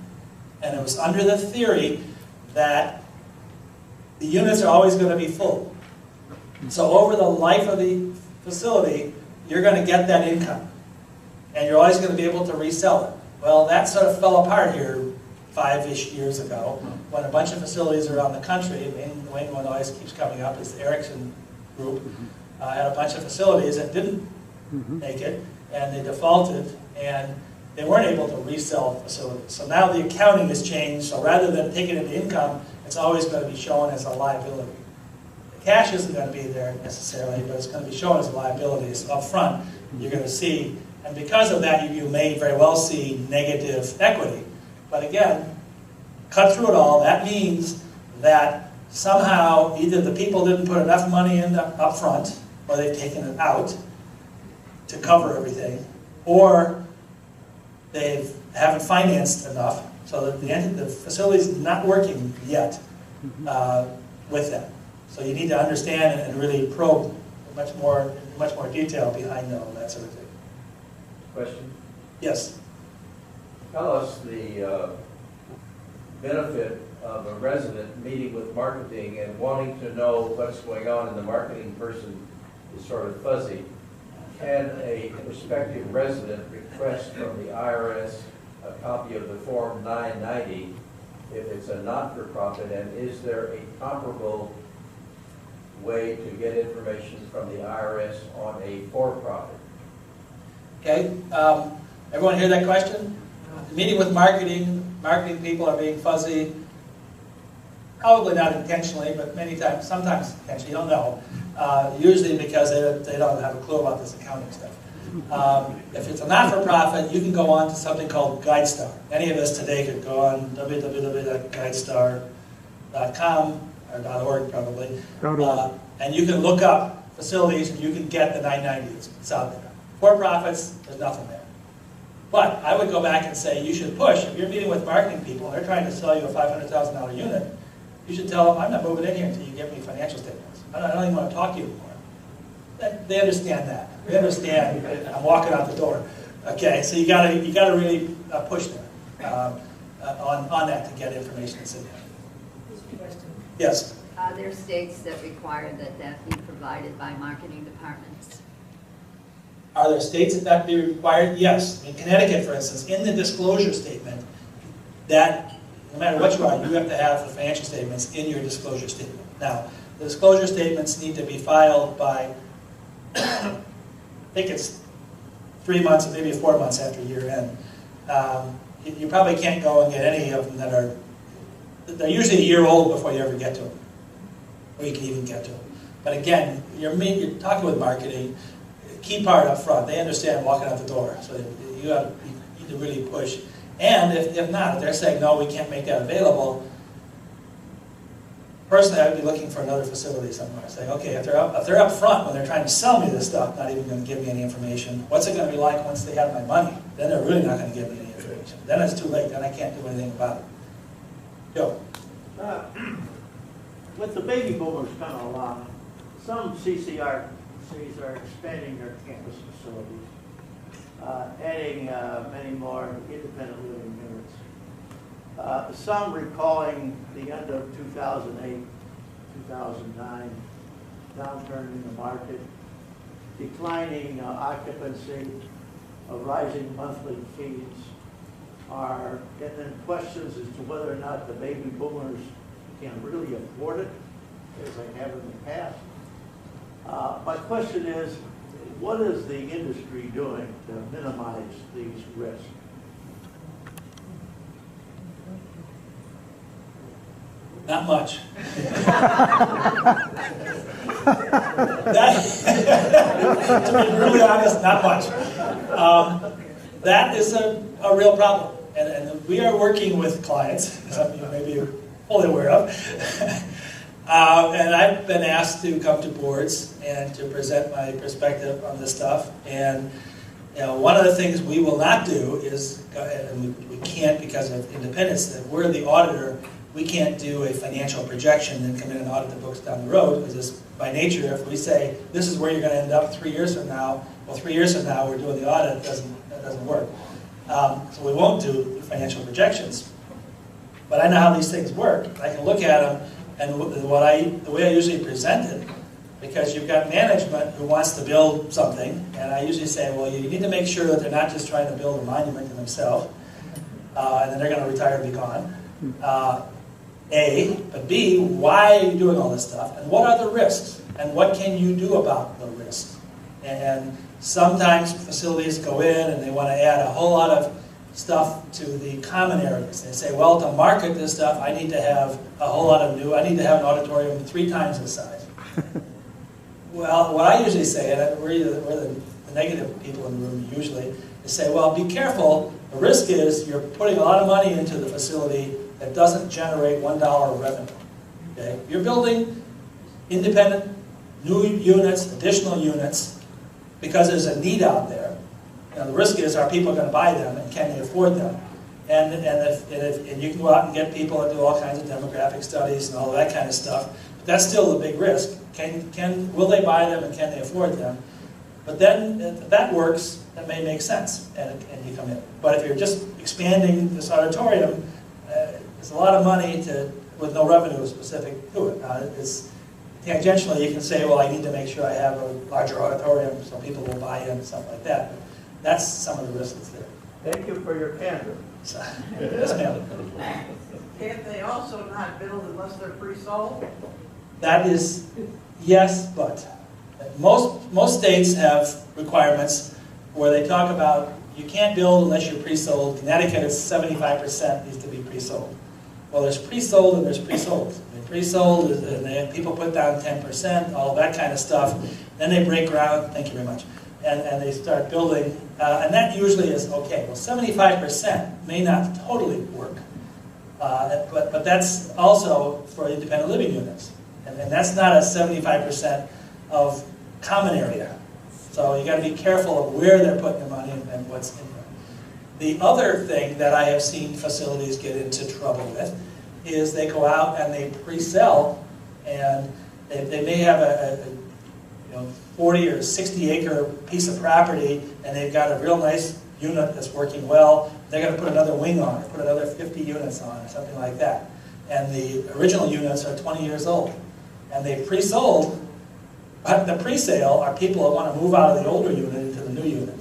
And it was under the theory that the units are always going to be full. So over the life of the facility, you're going to get that income. And you're always going to be able to resell it. Well, that sort of fell apart here 5-ish years ago when a bunch of facilities around the country, the main one always keeps coming up is the Erickson Group, had a bunch of facilities that didn't make it, and they defaulted, and they weren't able to resell facilities. So now the accounting has changed, so rather than taking it to income, it's always going to be shown as a liability. The cash isn't going to be there necessarily, but it's going to be shown as a liability. So up front, you're going to see, and because of that, you may very well see negative equity. But again, cut through it all, that means that somehow either the people didn't put enough money in up front, or they've taken it out to cover everything, or they haven't financed enough, so that the facility's not working yet with them. So you need to understand and really probe much more detail behind all that sort of thing. Question? Yes. Tell us the benefit of a resident meeting with marketing and wanting to know what's going on, and the marketing person is sort of fuzzy. Can a prospective resident request from the IRS a copy of the Form 990 if it's a not-for-profit, and is there a comparable way to get information from the IRS on a for-profit? Okay, everyone hear that question? Meeting with marketing people are being fuzzy, probably not intentionally, but many times, sometimes intentionally, you don't know. Usually because they don't have a clue about this accounting stuff. If it's a not-for-profit, you can go on to something called GuideStar. Any of us today could go on www.guidestar.com or .org probably, and you can look up facilities and you can get the 990. It's out there. For-profits, there's nothing there. But I would go back and say you should push. If you're meeting with marketing people and they're trying to sell you a $500,000 unit, you should tell them, I'm not moving in here until you give me financial statements. I don't even want to talk to you anymore. They understand that. They understand I'm walking out the door. Okay, so you gotta really push there on that to get information that's in there. Yes. Are there states that require that be provided by marketing departments? Are there states that be required? Yes. In Connecticut, for instance, in the disclosure statement, that no matter what you are, you have to have the financial statements in your disclosure statement. Now, the disclosure statements need to be filed by, I think it's 3 months, maybe 4 months after year end. You probably can't go and get any of them they're usually a year old before you ever get to them, or you can even get to them. But again, you're talking with marketing. Key part up front, they understand walking out the door, so you need to really push. And if not, if they're saying, no, we can't make that available, personally, I would be looking for another facility somewhere. Saying, okay, if they're up front when they're trying to sell me this stuff, not even going to give me any information, what's it going to be like once they have my money? Then they're really not going to give me any information. Then it's too late, then I can't do anything about it. Joe. With the baby boomers coming along, some CCRCs are expanding their campus facilities, adding many more independent living units. Some recalling the end of 2008, 2009 downturn in the market, declining occupancy, rising monthly fees. are getting in questions as to whether or not the baby boomers can really afford it, as they have in the past. My question is, what is the industry doing to minimize these risks? Not much. To be really honest, not much. That is a real problem. And we are working with clients, some of you may be fully aware of. And I've been asked to come to boards and to present my perspective on this stuff. And one of the things we will not do is, and we can't because of independence, that we're the auditor, we can't do a financial projection and come in and audit the books down the road, because by nature, if we say, this is where you're going to end up 3 years from now, well, 3 years from now we're doing the audit, that doesn't work. So we won't do financial projections. But I know how these things work. I can look at them, and the way I usually present it, because you've got management who wants to build something, and I usually say, well, you need to make sure that they're not just trying to build a monument to themselves, and then they're going to retire and be gone. But B, why are you doing all this stuff? And what are the risks? And what can you do about the risks? And sometimes facilities go in and they want to add a whole lot of stuff to the common areas. They say, well, to market this stuff, I need to have a whole lot of I need to have an auditorium 3 times the size. Well, what I usually say, and we're the negative people in the room usually, is say, well, be careful. The risk is you're putting a lot of money into the facility that doesn't generate $1 of revenue. Okay? You're building independent, new units, additional units, because there's a need out there. Now, the risk is, are people going to buy them, and can they afford them? And you can go out and get people that do all kinds of demographic studies and all that kind of stuff. But that's still a big risk. Will they buy them, and can they afford them? But then, if that works, that may make sense, and you come in. But if you're just expanding this auditorium, it's a lot of money with no revenue specific to it. Tangentially, you can say, well, I need to make sure I have a larger auditorium so people will buy in and stuff like that. But that's some of the risk that's there. Thank you for your candor. So, yes, ma'am. Can't they also not build unless they're pre-sold? That is, yes, but. Most states have requirements where they talk about you can't build unless you're pre-sold. Connecticut, it's 75% needs to be pre-sold. Well, there's pre-sold and there's pre-sold. Pre-sold, and people put down 10%, all that kind of stuff. Then they break ground, thank you very much, and they start building. And that usually is okay. Well, 75% may not totally work, but that's also for independent living units. And that's not a 75% of common area. So you got to be careful of where they're putting their money and what's in there. The other thing that I have seen facilities get into trouble with is they go out and they pre-sell, and they may have a 40 or 60 acre piece of property, and they've got a real nice unit that's working well. They're going to put another wing on, or put another 50 units on, or something like that. And the original units are 20 years old, and they pre-sold. But the pre-sale are people that want to move out of the older unit into the new unit.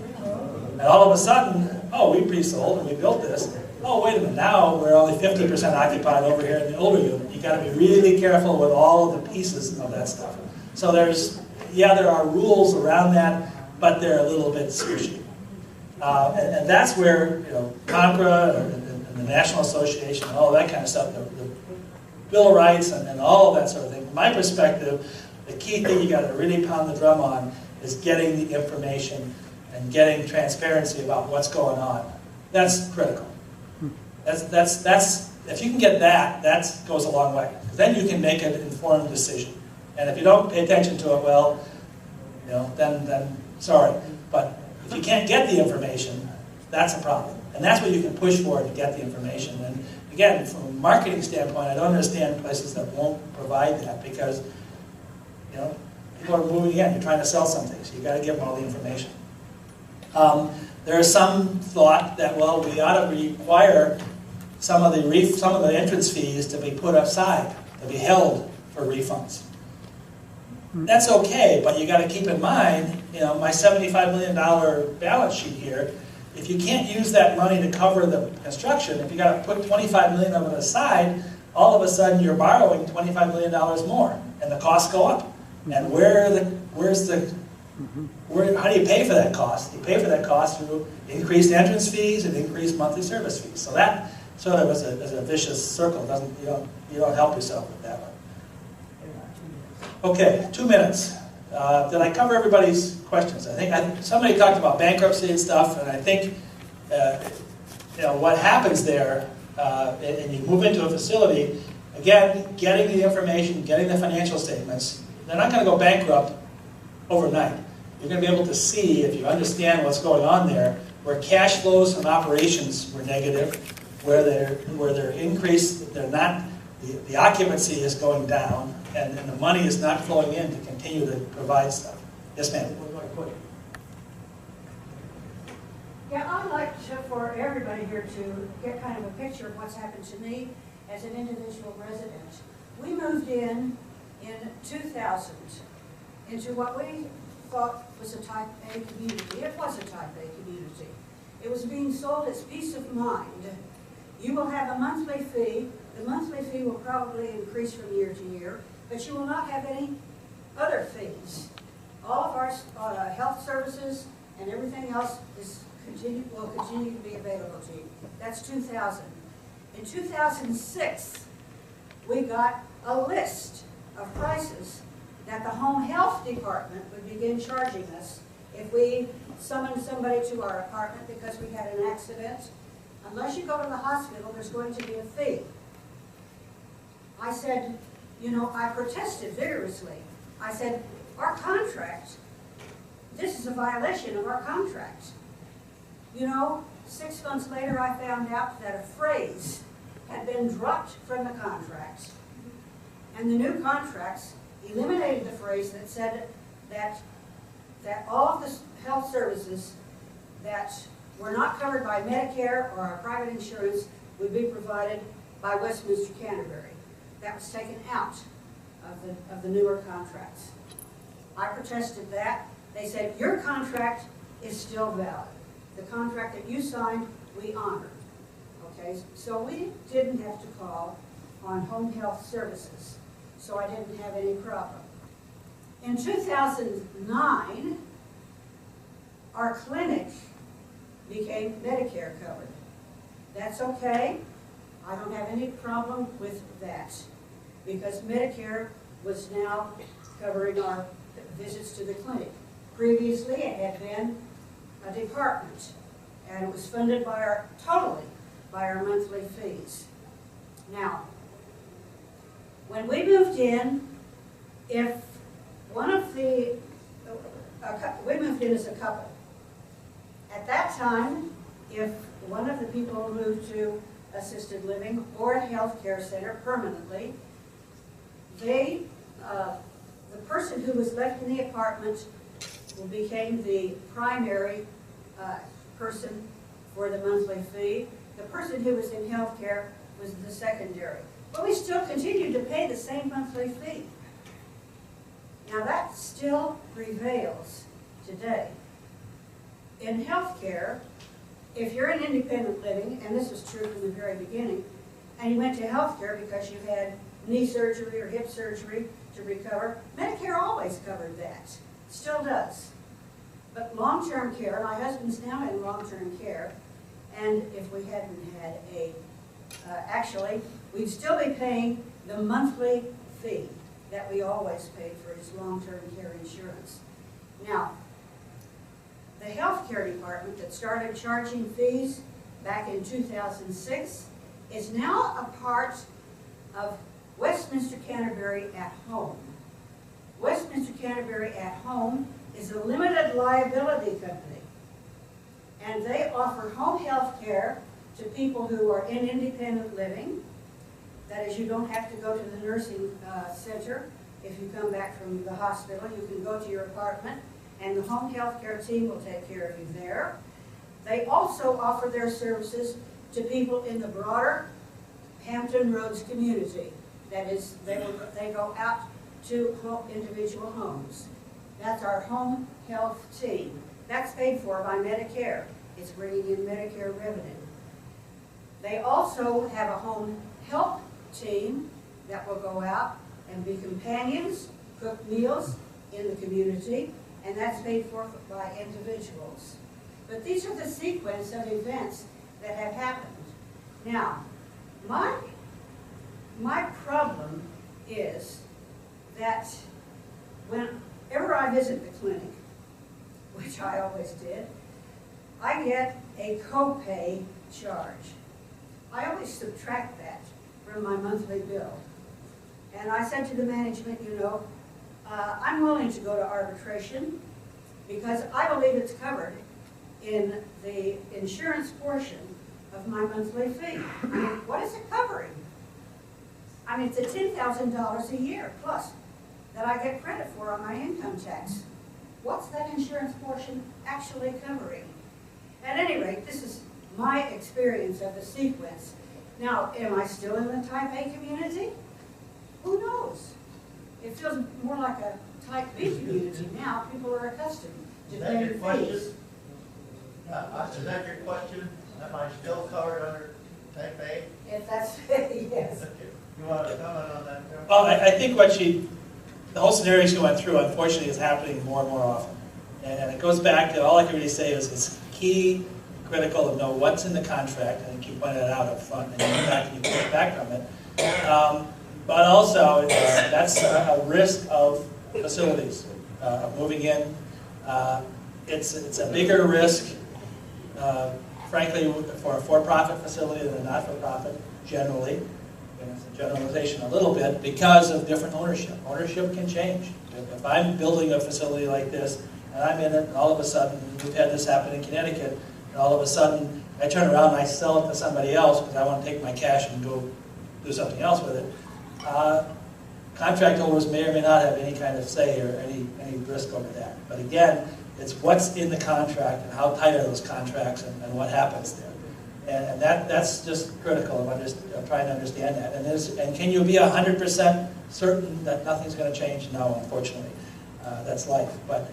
And all of a sudden, oh, we pre-sold and we built this. Oh, wait a minute, now we're only 50% occupied over here in the older unit. You got to be really careful with all of the pieces of that stuff. So there are rules around that, but they're a little bit squishy. And that's where, CONCRA and the National Association and all that kind of stuff, the Bill of Rights and all of that sort of thing. From my perspective, the key thing you got to really pound the drum on is getting the information and getting transparency about what's going on. That's critical. That's if you can get that goes a long way. Then you can make an informed decision. And if you don't pay attention to it, well, then sorry. But if you can't get the information, that's a problem. And that's what you can push for, to get the information. And again, from a marketing standpoint, I don't understand places that won't provide that, because people are moving in. You're trying to sell something, so you got to give them all the information. There is some thought that, well, we ought to require some of the entrance fees to be put aside, to be held for refunds. That's okay, but you got to keep in mind, my $75 million balance sheet here, if you can't use that money to cover the construction, if you got to put 25 million of it aside, all of a sudden you're borrowing $25 million more, and the costs go up. And how do you pay for that cost? You pay for that cost through increased entrance fees and increased monthly service fees. So that sort of is a vicious circle. You don't help yourself with that one. Okay, 2 minutes. Did I cover everybody's questions? I think somebody talked about bankruptcy and stuff, and I think what happens there, and you move into a facility, again, getting the information, getting the financial statements. They're not going to go bankrupt overnight. You're going to be able to see, if you understand what's going on there, where cash flows from operations were negative, where they're increased, they're not, the occupancy is going down, and the money is not flowing in to continue to provide stuff. Yes, ma'am. Yeah, I'd like for everybody here to get kind of a picture of what's happened to me as an individual resident. We moved in 2000 into what we thought was a type A community. It was a type A community. It was being sold as peace of mind. You will have a monthly fee. The monthly fee will probably increase from year to year, but you will not have any other fees. All of our health services and everything else will continue to be available to you. That's 2000. In 2006, we got a list of prices that the home health department would begin charging us if we summoned somebody to our apartment because we had an accident. Unless you go to the hospital, there's going to be a fee. I said, I protested vigorously. I said, our contract, this is a violation of our contract. 6 months later, I found out that a phrase had been dropped from the contract. And the new contracts eliminated the phrase that said that all of the health services that were not covered by Medicare or our private insurance would be provided by Westminster Canterbury. That was taken out of the newer contracts. I protested that. They said, your contract is still valid. The contract that you signed, we honor. Okay, so we didn't have to call on home health services, so I didn't have any problem. In 2009, our clinic became Medicare covered. That's okay. I don't have any problem with that because Medicare was now covering our visits to the clinic. Previously, it had been a department, and it was funded totally by our monthly fees. Now, when we moved in, we moved in as a couple. At that time, if one of the people moved to assisted living or a health care center permanently, the person who was left in the apartment became the primary person for the monthly fee. The person who was in health care was the secondary. But we still continued to pay the same monthly fee. Now that still prevails today. In health care, if you're in independent living, and this was true from the very beginning, and you went to health care because you had knee surgery or hip surgery to recover, Medicare always covered that. Still does. But long-term care, my husband's now in long-term care, and if we hadn't had actually, we'd still be paying the monthly fee that we always paid for his long-term care insurance. Now, the health care department that started charging fees back in 2006 is now a part of Westminster Canterbury at Home. Westminster Canterbury at Home is a limited liability company, and they offer home health care to people who are in independent living. That is, you don't have to go to the nursing center. If you come back from the hospital, you can go to your apartment, and the home health care team will take care of you there. They also offer their services to people in the broader Hampton Roads community. That is, they go out to individual homes. That's our home health team. That's paid for by Medicare. It's bringing in Medicare revenue. They also have a home health team that will go out and be companions, cook meals in the community, and that's paid for by individuals. But these are the sequence of events that have happened. Now, my problem is that whenever I visit the clinic, which I always did, I get a copay charge. I always subtract that from my monthly bill. And I said to the management, you know, I'm willing to go to arbitration because I believe it's covered in the insurance portion of my monthly fee. I mean, what is it covering? I mean, it's a $10,000 a year plus that I get credit for on my income tax. What's that insurance portion actually covering? At any rate, this is my experience of the sequence. Now, am I still in the type A community? Who knows? It feels more like a type B community now. People are accustomed to Is that your paying question? fees. Is that your question? Am I still covered under type A? If that's, yes. You want to comment on that, Darrell? Well, I think the whole scenario she went through, unfortunately, is happening more and more often. And it goes back to, all I can really say is it's key, critical to know what's in the contract, and keep pointing it out up front, and in fact, you push back from it. But also, that's a risk of facilities moving in. It's a bigger risk, frankly, for a for-profit facility than a not-for-profit, generally. And it's a generalization a little bit because of different ownership. Ownership can change. If I'm building a facility like this, and I'm in it, and all of a sudden, we've had this happen in Connecticut, and all of a sudden, I turn around and I sell it to somebody else because I want to take my cash and go do something else with it. Contract holders may or may not have any kind of say or any risk over that. But again, it's what's in the contract and how tight are those contracts and what happens there. And that's just critical of trying to understand that. And can you be 100% certain that nothing's going to change? No, unfortunately. That's life. But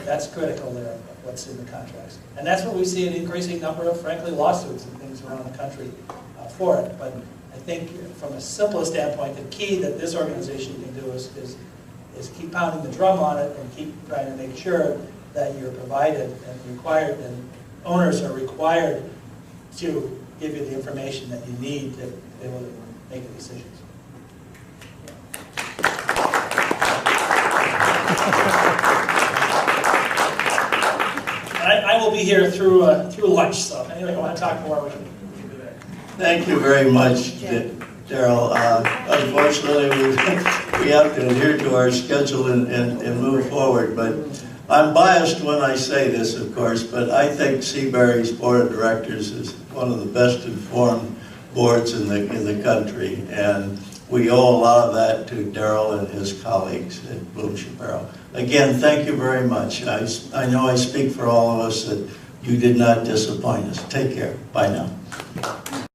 that's critical there, of what's in the contracts. And that's what we see an increasing number of, frankly, lawsuits and things around the country for it. But I think from a simplest standpoint, the key that this organization can do is keep pounding the drum on it and keep trying to make sure that you're provided and required, and owners are required to give you the information that you need to be able to make the decisions. I will be here through lunch, so if anybody want to talk more, we can do that. Thank you very much, Darrell. Unfortunately, we have to adhere to our schedule and move forward, but I'm biased when I say this, of course, but I think Seabury's Board of Directors is one of the best informed boards in the country, and we owe a lot of that to Darrell and his colleagues at Blum Shapiro. Again, thank you very much. I know I speak for all of us that you did not disappoint us. Take care. Bye now.